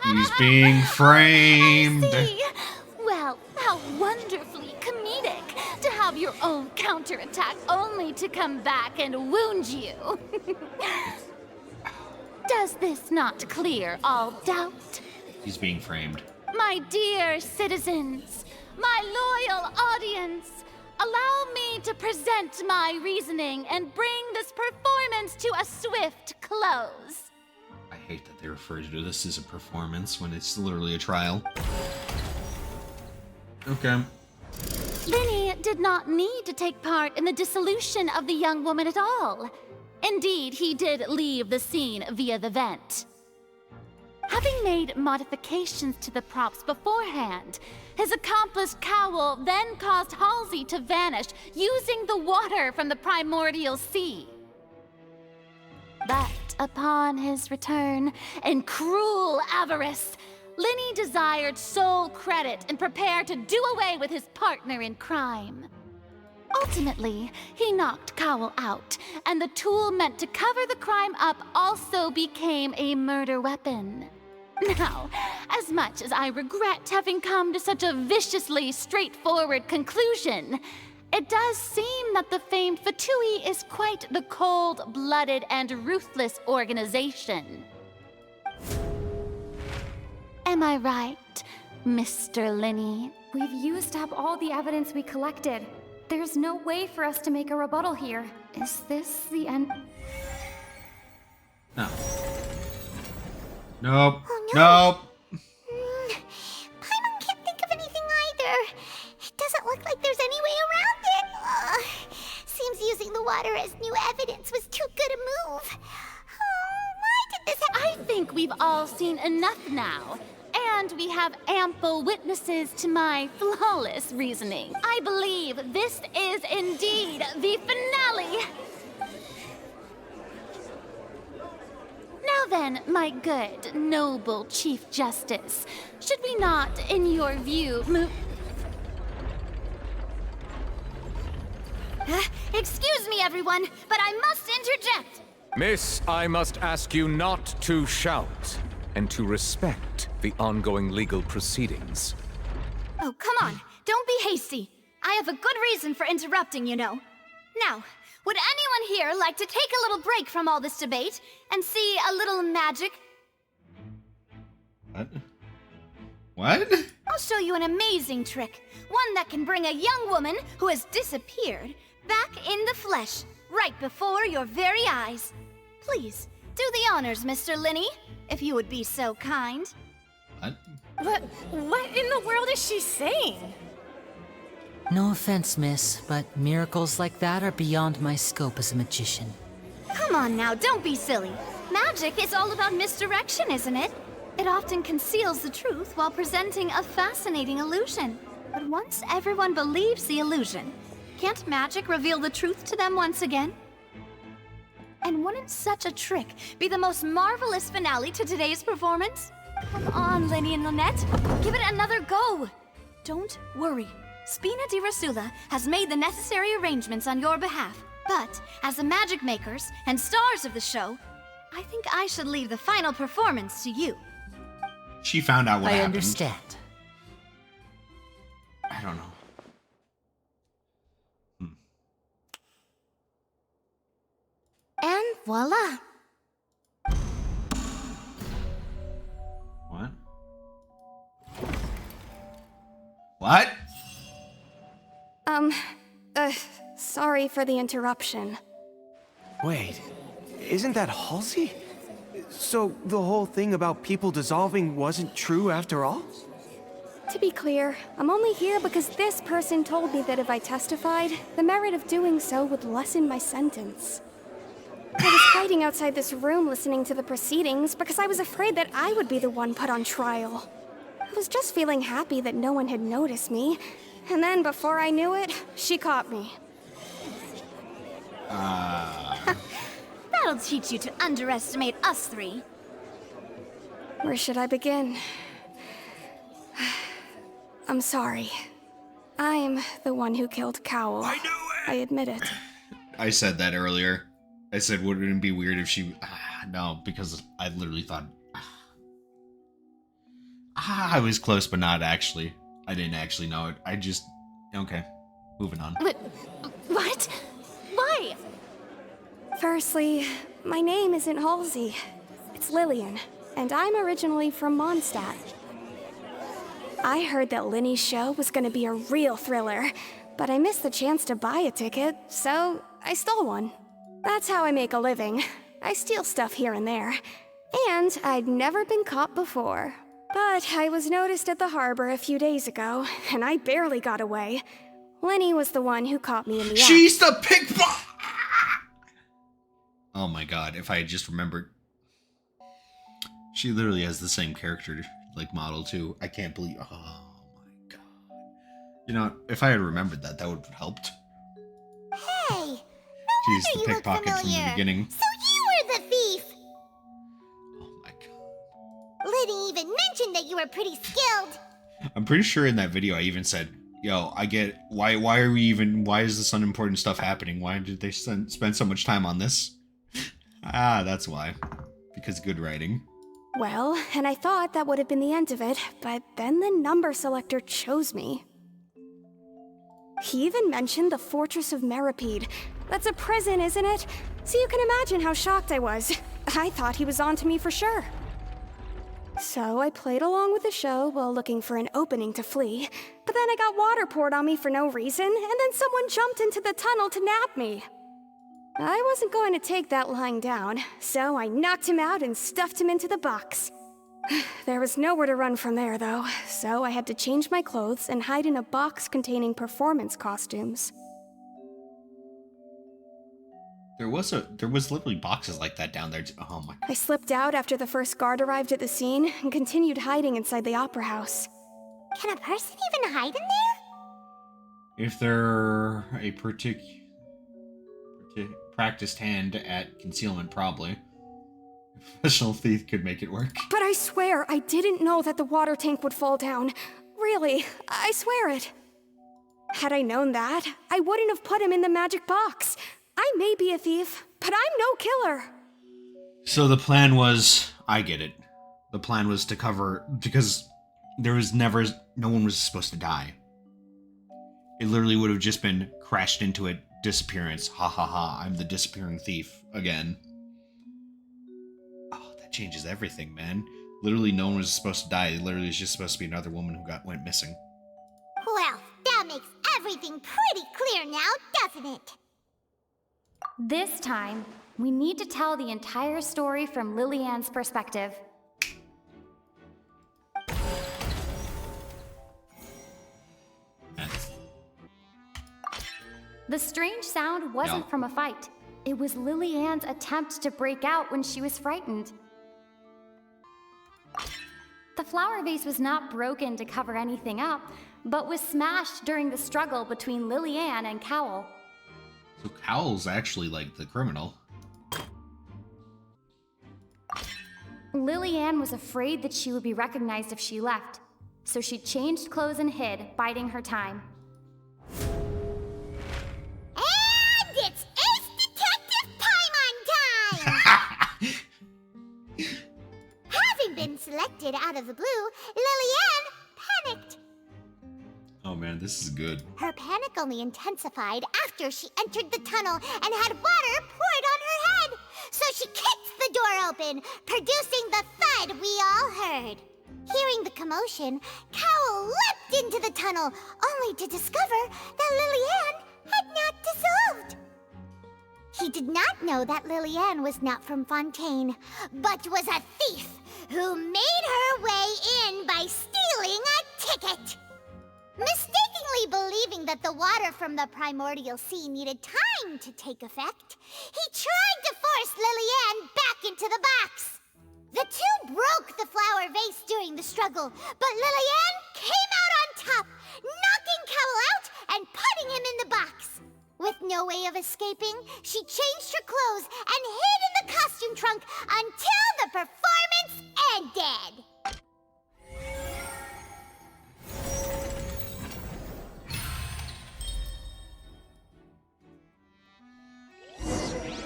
He's being framed. See? Well, how wonderfully comedic to have your own counterattack only to come back and wound you. Does this not clear all doubt? He's being framed. My dear citizens, my loyal audience, allow me to present my reasoning and bring this performance to a swift close. I hate that they refer to this as a performance when it's literally a trial. Okay. Linny did not need to take part in the dissolution of the young woman at all. Indeed, he did leave the scene via the vent. Having made modifications to the props beforehand, his accomplice Cowell then caused Halsey to vanish using the water from the primordial sea. But upon his return, in cruel avarice, Linny desired sole credit and prepared to do away with his partner in crime. Ultimately, he knocked Cowell out, and the tool meant to cover the crime up also became a murder weapon. Now, as much as I regret having come to such a viciously straightforward conclusion, it does seem that the famed Fatui is quite the cold-blooded and ruthless organization. Am I right, Mr. Linny? We've used up all the evidence we collected. There's no way for us to make a rebuttal here. Is this the end? No. Nope. Oh, no. Nope. Paimon can't think of anything either. It doesn't look like there's any way around it. Seems using the water as new evidence was too good a move. Why did this happen? I think we've all seen enough now. And we have ample witnesses to my flawless reasoning. I believe this is indeed the finale. Now then, my good, noble Chief Justice, should we not, in your view, move... Excuse me, everyone, but I must interject. Miss, I must ask you not to shout and to respect the ongoing legal proceedings. Oh, come on. Don't be hasty. I have a good reason for interrupting, you know. Now, would anyone here like to take a little break from all this debate and see a little magic? What? What? I'll show you an amazing trick. One that can bring a young woman who has disappeared back in the flesh, right before your very eyes. Please, do the honors, Mr. Linny, if you would be so kind. What? What in the world is she saying? No offense, miss, but miracles like that are beyond my scope as a magician. Come on now, don't be silly. Magic is all about misdirection, isn't it? It often conceals the truth while presenting a fascinating illusion. But once everyone believes the illusion, can't magic reveal the truth to them once again? And wouldn't such a trick be the most marvelous finale to today's performance? Come on, Linny and Lynette. Give it another go. Don't worry. Spina di Rasula has made the necessary arrangements on your behalf. But, as the magic makers and stars of the show, I think I should leave the final performance to you. She found out what happened. I understand. I don't know. And voila. What? What? Sorry for the interruption. Wait, isn't that Halsey? So the whole thing about people dissolving wasn't true after all? To be clear, I'm only here because this person told me that if I testified, the merit of doing so would lessen my sentence. I was hiding outside this room listening to the proceedings because I was afraid that I would be the one put on trial. I was just feeling happy that no one had noticed me, and then before I knew it, she caught me. That'll teach you to underestimate us three. Where should I begin? I'm sorry. I'm the one who killed Cowl. I knew it! I admit it. I said that earlier. I said, wouldn't it be weird if she... no, because I literally thought... I was close, but not actually. I didn't actually know it. I just... Okay. Moving on. But... what? Why? Firstly, my name isn't Halsey. It's Lillian, and I'm originally from Mondstadt. I heard that Linny's show was gonna be a real thriller, but I missed the chance to buy a ticket, so I stole one. That's how I make a living. I steal stuff here and there. And I'd never been caught before. But I was noticed at the harbor a few days ago, and I barely got away. Lenny was the one who caught me in the act. She's the pickpocket! Oh my god, if I had just remembered. She literally has the same character, like, model, too. I can't believe... Oh my god. You know, if I had remembered that, that would have helped. Hey! She's the pickpocket from the beginning. So you were the thief! Oh my god. Liddy even mentioned that you were pretty skilled. I'm pretty sure in that video I even said, yo, I get... Why is this unimportant stuff happening? Why did they spend so much time on this? That's why. Because good writing. Well, and I thought that would have been the end of it, but then the number selector chose me. He even mentioned the Fortress of Meripede. That's a prison, isn't it? So you can imagine how shocked I was. I thought he was on to me for sure. So I played along with the show while looking for an opening to flee, but then I got water poured on me for no reason, and then someone jumped into the tunnel to nab me. I wasn't going to take that lying down, so I knocked him out and stuffed him into the box. There was nowhere to run from there, though, so I had to change my clothes and hide in a box containing performance costumes. There was literally boxes like that down there. Oh my god. I slipped out after the first guard arrived at the scene and continued hiding inside the opera house. Can a person even hide in there? If they're a practiced hand at concealment, probably. A professional thief could make it work. But I swear, I didn't know that the water tank would fall down. Really, I swear it. Had I known that, I wouldn't have put him in the magic box. I may be a thief, but I'm no killer. So the plan was... I get it. The plan was to cover... Because there was never... No one was supposed to die. It literally would have just been crashed into it. Disappearance. Ha ha ha. I'm the disappearing thief. Again. Oh, that changes everything, man. Literally no one was supposed to die. It literally was just supposed to be another woman who went missing. Well, that makes everything pretty clear now, doesn't it? This time, we need to tell the entire story from Lillian's perspective. The strange sound wasn't from a fight. It was Lillian's attempt to break out when she was frightened. The flower vase was not broken to cover anything up, but was smashed during the struggle between Lillian and Cowl. So Cowl's actually, like, the criminal. Lillian was afraid that she would be recognized if she left, So she changed clothes and hid, biding her time. And it's Ace Detective Paimon time! Having been selected out of the blue, Lillian panicked. Oh man, this is good. Her panic only intensified after she entered the tunnel and had water poured on her head. So she kicked the door open, producing the thud we all heard. Hearing the commotion, Cowell leapt into the tunnel, only to discover that Lillian had not dissolved. He did not know that Lillian was not from Fontaine, but was a thief who made her way in by stealing a ticket. Mistakenly believing that the water from the primordial sea needed time to take effect, he tried to force Lillian back into the box. The two broke the flower vase during the struggle, but Lillian came out on top, knocking Cowell out and putting him in the box. With no way of escaping, she changed her clothes and hid in the costume trunk until the performance ended.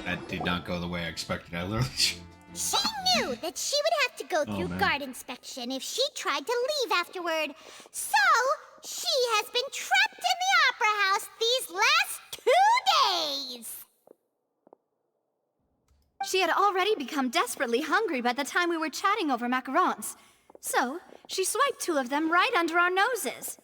That did not go the way I expected. I literally... She knew that she would have to go through guard inspection if she tried to leave afterward. So, she has been trapped in the Opera House these last 2 days. She had already become desperately hungry by the time we were chatting over macarons. So, she swiped 2 of them right under our noses.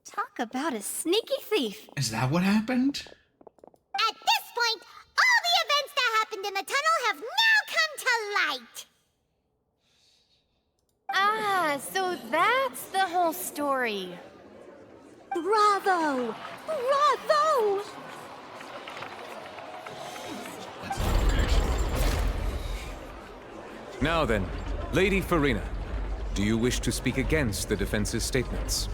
Talk about a sneaky thief. Is that what happened? At this point, all the events that happened in the tunnel have now come to light. Ah, so that's the whole story. Bravo! Bravo! Now then, Lady Farina, do you wish to speak against the defense's statements?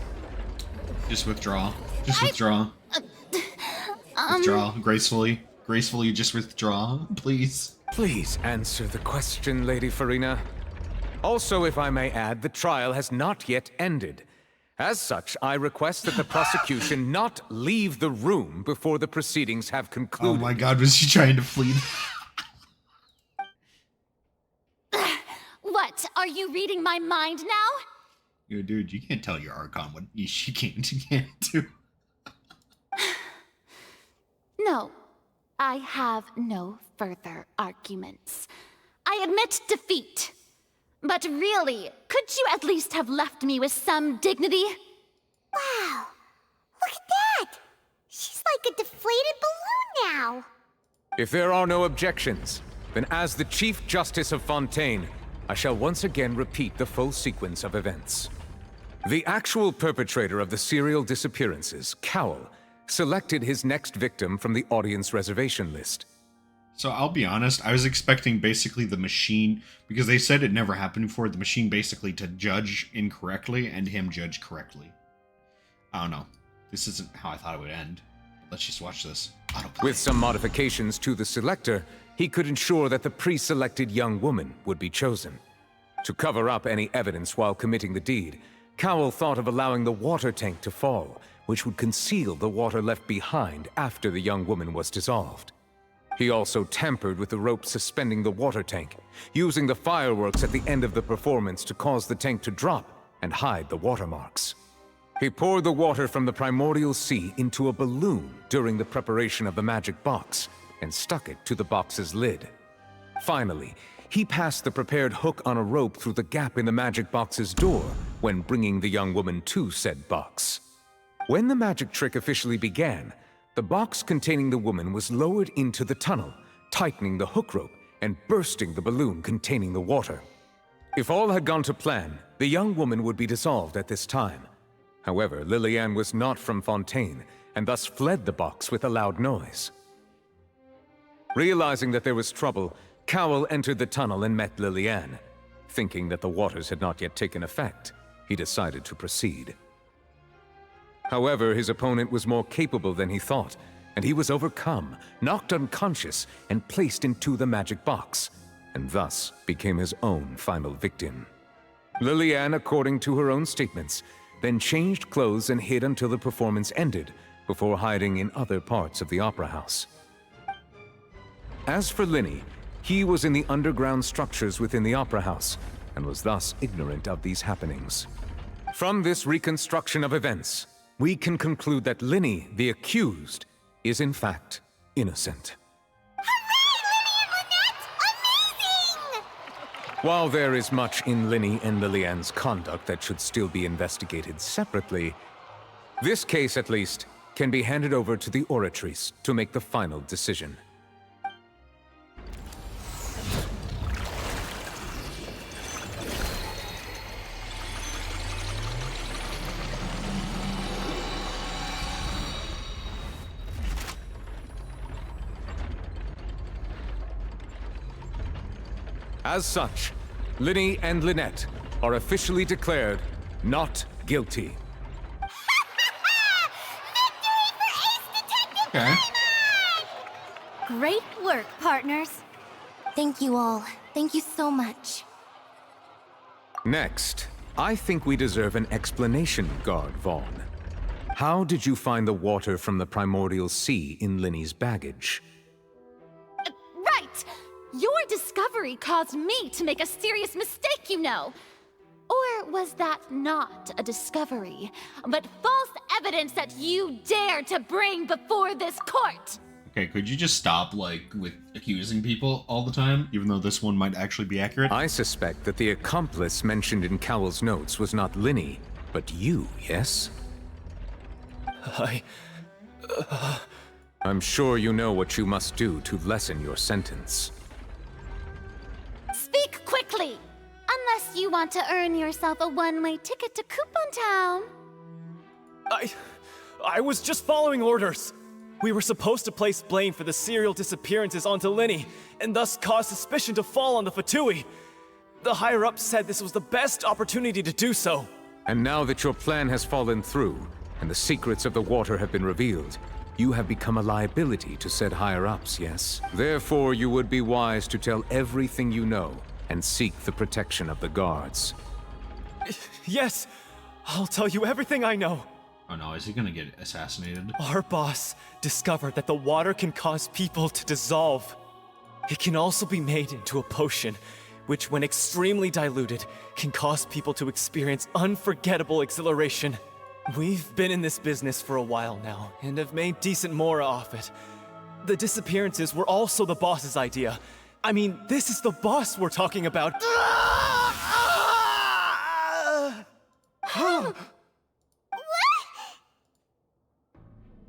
Just withdraw. Just withdraw. Withdraw gracefully. Gracefully just withdraw, please. Please answer the question, Lady Farina. Also, if I may add, the trial has not yet ended. As such, I request that the prosecution not leave the room before the proceedings have concluded. Oh my god, was she trying to flee? What? Are you reading my mind now? Yo, dude, you can't tell your Archon what she can't do. No, I have no further arguments. I admit defeat. But really, could you at least have left me with some dignity? Wow, look at that! She's like a deflated balloon now. If there are no objections, then as the Chief Justice of Fontaine, I shall once again repeat the full sequence of events. The actual perpetrator of the serial disappearances, Cowell, selected his next victim from the audience reservation list. So I'll be honest, I was expecting basically the machine, because they said it never happened before, the machine basically to judge incorrectly and him judge correctly. I don't know. This isn't how I thought it would end. Let's just watch this. Autoplay. With some modifications to the selector, he could ensure that the pre-selected young woman would be chosen. To cover up any evidence while committing the deed, Cowell thought of allowing the water tank to fall, which would conceal the water left behind after the young woman was dissolved. He also tampered with the rope suspending the water tank, using the fireworks at the end of the performance to cause the tank to drop and hide the watermarks. He poured the water from the primordial sea into a balloon during the preparation of the magic box and stuck it to the box's lid. Finally, he passed the prepared hook on a rope through the gap in the magic box's door when bringing the young woman to said box. When the magic trick officially began, the box containing the woman was lowered into the tunnel, tightening the hook rope and bursting the balloon containing the water. If all had gone to plan, the young woman would be dissolved at this time. However, Lillian was not from Fontaine, and thus fled the box with a loud noise. Realizing that there was trouble, Cowell entered the tunnel and met Lillian. Thinking that the waters had not yet taken effect, he decided to proceed. However, his opponent was more capable than he thought, and he was overcome, knocked unconscious, and placed into the magic box, and thus became his own final victim. Lillian, according to her own statements, then changed clothes and hid until the performance ended, before hiding in other parts of the opera house. As for Linny, he was in the underground structures within the opera house, and was thus ignorant of these happenings. From this reconstruction of events, we can conclude that Linny, the accused, is in fact innocent. While there is much in Linny and Lilianne's conduct that should still be investigated separately, this case, at least, can be handed over to the Oratrice to make the final decision. As such, Linny and Lynette are officially declared not guilty. Okay. Great work, partners. Thank you all. Thank you so much. Next, I think we deserve an explanation, Guard Vaughn. How did you find the water from the primordial sea in Linny's baggage? Right! Your discovery caused me to make a serious mistake, you know. Or was that not a discovery, but false evidence that you dared to bring before this court? Okay, could you just stop, like, with accusing people all the time, even though this one might actually be accurate? I suspect that the accomplice mentioned in Cowell's notes was not Linny, but you, yes? I'm sure you know what you must do to lessen your sentence. Speak quickly! Unless you want to earn yourself a one-way ticket to Coupon Town. I was just following orders. We were supposed to place blame for the serial disappearances onto Linny, and thus cause suspicion to fall on the Fatui. The higher-ups said this was the best opportunity to do so. And now that your plan has fallen through, and the secrets of the water have been revealed, you have become a liability to said higher-ups, yes? Therefore, you would be wise to tell everything you know, and seek the protection of the guards. Yes, I'll tell you everything I know. Oh no, is he gonna get assassinated? Our boss discovered that the water can cause people to dissolve. It can also be made into a potion, which when extremely diluted, can cause people to experience unforgettable exhilaration. We've been in this business for a while now, and have made decent more off it. The disappearances were also the boss's idea. I mean, this is the boss we're talking about.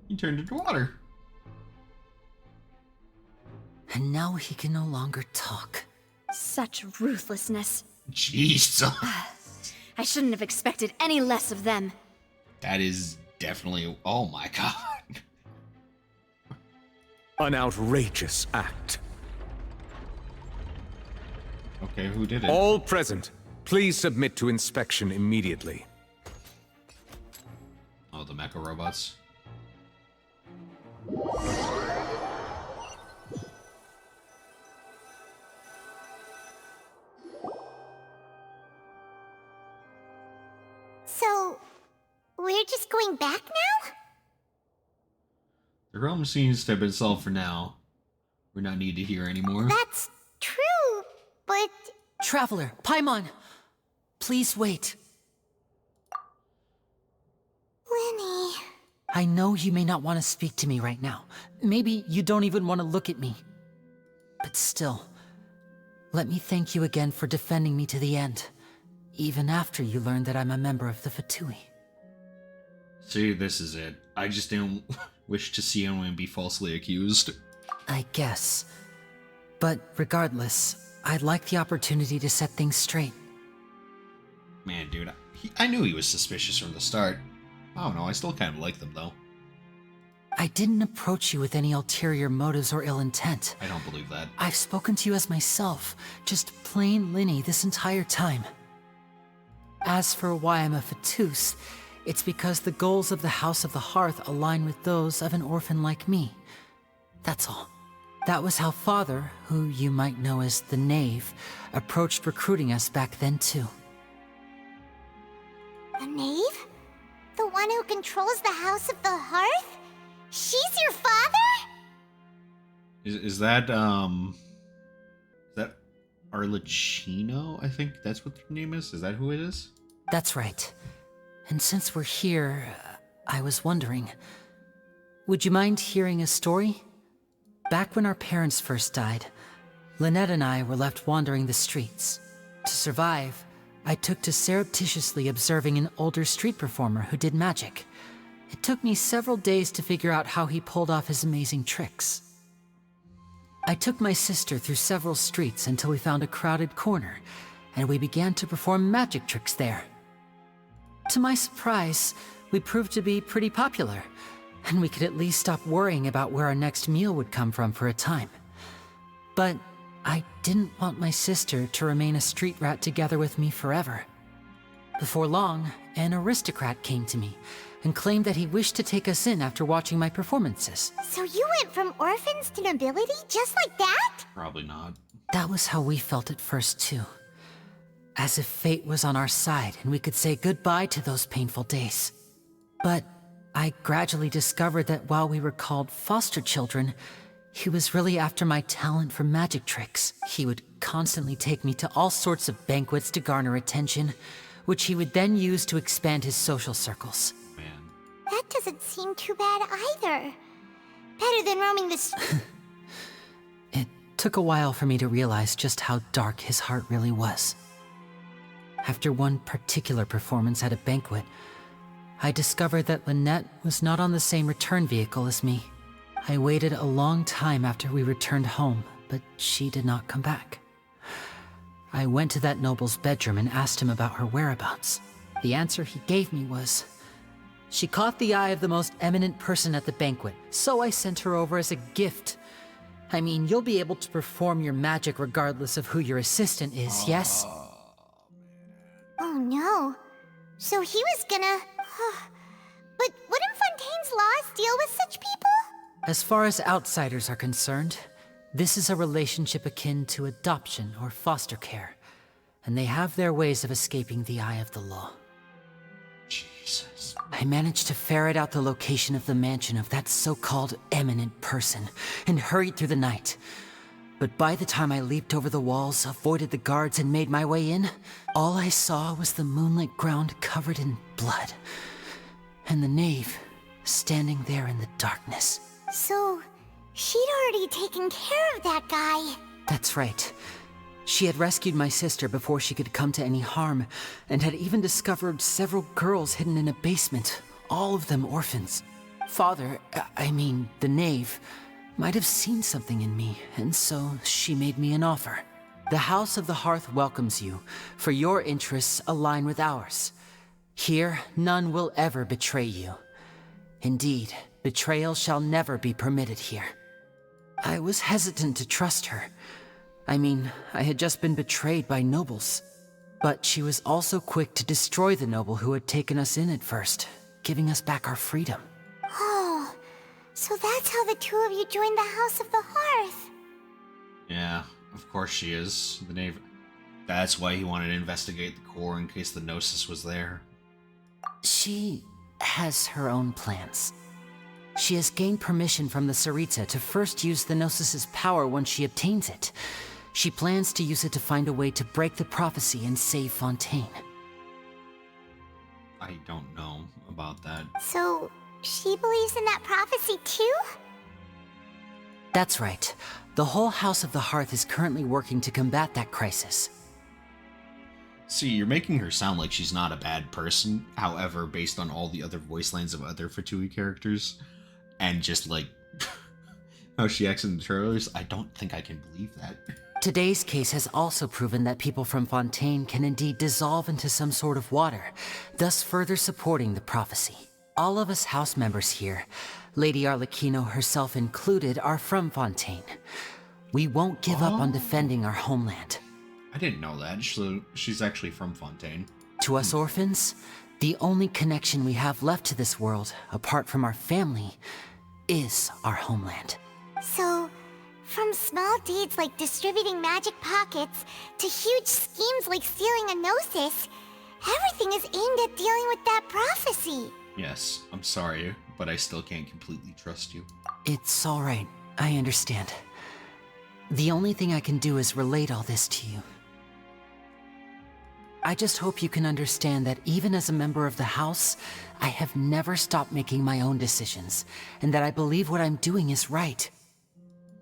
He turned into water. And now he can no longer talk. Such ruthlessness. Jeez. I shouldn't have expected any less of them. That is definitely... Oh my god. An outrageous act. Okay, who did it? All present, please submit to inspection immediately. Oh, the mecha robots. So, we're just going back now? The realm seems to have been solved for now. We're not needed here anymore. That's true, but... Traveler, Paimon, please wait. Linny... I know you may not want to speak to me right now. Maybe you don't even want to look at me. But still, let me thank you again for defending me to the end, even after you learned that I'm a member of the Fatui. See, this is it. I just didn't wish to see anyone be falsely accused. I guess. But regardless, I'd like the opportunity to set things straight. Man, dude, I knew he was suspicious from the start. I don't know, I still kind of like them, though. I didn't approach you with any ulterior motives or ill intent. I don't believe that. I've spoken to you as myself, just plain Linny this entire time. As for why I'm a Fatus, it's because the goals of the House of the Hearth align with those of an orphan like me. That's all. That was how Father, who you might know as the Knave, approached recruiting us back then too. The Knave? one who controls the House of the Hearth? She's your father? Is that Arlecchino? I think that's what their name is. Is that who it is? That's right. And since we're here, I was wondering, would you mind hearing a story? Back when our parents first died, Lynette and I were left wandering the streets. To survive, I took to surreptitiously observing an older street performer who did magic. It took me several days to figure out how he pulled off his amazing tricks. I took my sister through several streets until we found a crowded corner, and we began to perform magic tricks there. To my surprise, we proved to be pretty popular, and we could at least stop worrying about where our next meal would come from for a time. But I didn't want my sister to remain a street rat together with me forever. Before long, an aristocrat came to me and claimed that he wished to take us in after watching my performances. So you went from orphans to nobility just like that? Probably not. That was how we felt at first, too. As if fate was on our side and we could say goodbye to those painful days. But I gradually discovered that while we were called foster children, he was really after my talent for magic tricks. He would constantly take me to all sorts of banquets to garner attention, which he would then use to expand his social circles. That doesn't seem too bad either. Better than roaming the It took a while for me to realize just how dark his heart really was. After one particular performance at a banquet, I discovered that Lynette was not on the same return vehicle as me. I waited a long time after we returned home, but she did not come back. I went to that noble's bedroom and asked him about her whereabouts. The answer he gave me was, she caught the eye of the most eminent person at the banquet, so I sent her over as a gift. I mean, you'll be able to perform your magic regardless of who your assistant is, yes? Oh no. So he was gonna... But wouldn't Fontaine's laws deal with such people? As far as outsiders are concerned, this is a relationship akin to adoption or foster care, and they have their ways of escaping the eye of the law. Jesus. I managed to ferret out the location of the mansion of that so-called eminent person and hurried through the night. But by the time I leaped over the walls, avoided the guards, and made my way in, all I saw was the moonlit ground covered in blood, and the knave standing there in the darkness. So, she'd already taken care of that guy. That's right. She had rescued my sister before she could come to any harm, and had even discovered several girls hidden in a basement, all of them orphans. Father, the knave, might have seen something in me, and so she made me an offer. The House of the Hearth welcomes you, for your interests align with ours. Here, none will ever betray you. Indeed, betrayal shall never be permitted here. I was hesitant to trust her. I had just been betrayed by nobles. But she was also quick to destroy the noble who had taken us in at first, giving us back our freedom. Oh, so that's how the two of you joined the House of the Hearth. Yeah, of course she is. The knave. That's why he wanted to investigate the core in case the Gnosis was there. She has her own plans. She has gained permission from the Tsaritsa to first use the Gnosis's power once she obtains it. She plans to use it to find a way to break the prophecy and save Fontaine. I don't know about that. So, she believes in that prophecy too? That's right. The whole House of the Hearth is currently working to combat that crisis. See, you're making her sound like she's not a bad person. However, based on all the other voice lines of other Fatui characters, and just like how she acts in the trailers, I don't think I can believe that. Today's case has also proven that people from Fontaine can indeed dissolve into some sort of water, thus further supporting the prophecy. All of us house members here, Lady Arlecchino herself included, are from Fontaine. We won't give up on defending our homeland. I didn't know that. So she's actually from Fontaine. To us orphans, the only connection we have left to this world, apart from our family, is our homeland. So, from small deeds like distributing magic pockets to huge schemes like stealing a Gnosis, everything is aimed at dealing with that prophecy. Yes, I'm sorry, but I still can't completely trust you. It's alright. I understand. The only thing I can do is relate all this to you. I just hope you can understand that even as a member of the House, I have never stopped making my own decisions, and that I believe what I'm doing is right.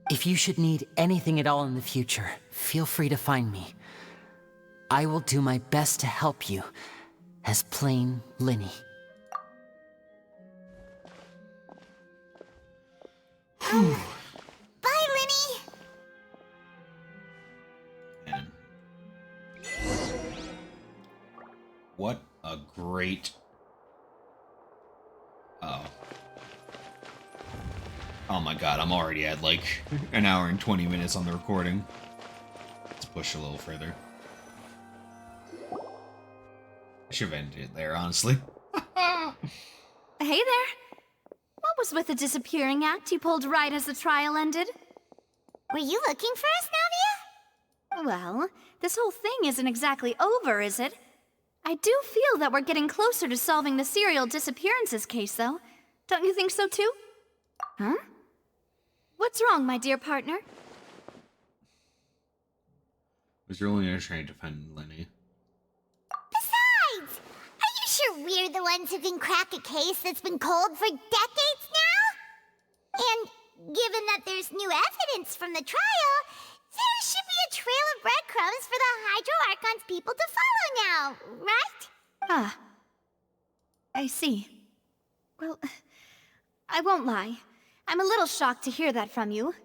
If you should need anything at all in the future, feel free to find me. I will do my best to help you, as plain Linny. Bye, Linny! Man. What a great... Oh my god, I'm already at like an hour and 20 minutes on the recording. Let's push a little further. I should have ended it there, honestly. Hey there. What was with the disappearing act you pulled right as the trial ended? Were you looking for us, Navia? Well, this whole thing isn't exactly over, is it? I do feel that we're getting closer to solving the serial disappearances case, though. Don't you think so, too? Huh? What's wrong, my dear partner? I was really gonna try to defend Lenny. Besides, are you sure we're the ones who can crack a case that's been cold for decades now? And given that there's new evidence from the trial, there should be a trail of breadcrumbs for the Hydro Archon's people to follow now, right? Ah. I see. Well, I won't lie. I'm a little shocked to hear that from you.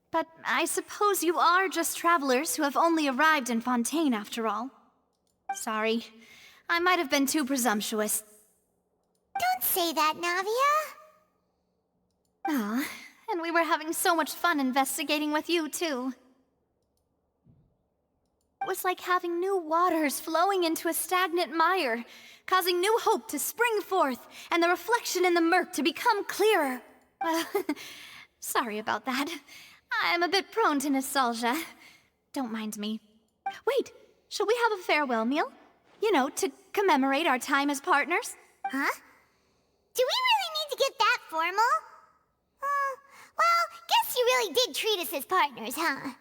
But I suppose you are just travelers who have only arrived in Fontaine after all. Sorry. I might have been too presumptuous. Don't say that, Navia. Ah, and we were having so much fun investigating with you, too. It was like having new waters flowing into a stagnant mire, causing new hope to spring forth, and the reflection in the murk to become clearer. Well, sorry about that. I'm a bit prone to nostalgia. Don't mind me. Wait, shall we have a farewell meal? You know, to commemorate our time as partners? Huh? Do we really need to get that formal? Well, guess you really did treat us as partners, huh?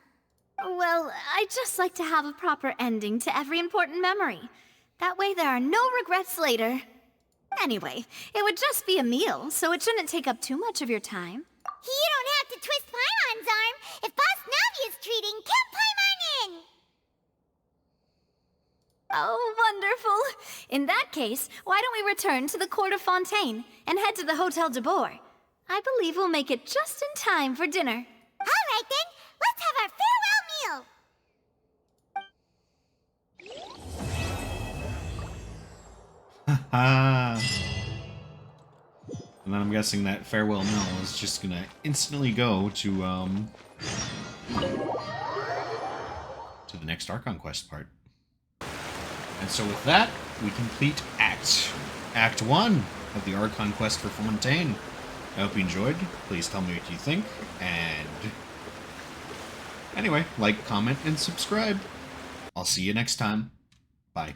Well, I'd just like to have a proper ending to every important memory. That way there are no regrets later. Anyway, it would just be a meal, so it shouldn't take up too much of your time. You don't have to twist Paimon's arm. If Boss Navia's treating, count Paimon in! Oh, wonderful. In that case, why don't we return to the court of Fontaine and head to the Hotel de Boer? I believe we'll make it just in time for dinner. All right, then. Let's have our farewell meal. And then I'm guessing that farewell meal is just gonna instantly go to the next Archon quest part. And so with that, we complete Act 1 of the Archon quest for Fontaine. I hope you enjoyed. Please tell me what you think. And anyway, like, comment, and subscribe. I'll see you next time. Bye.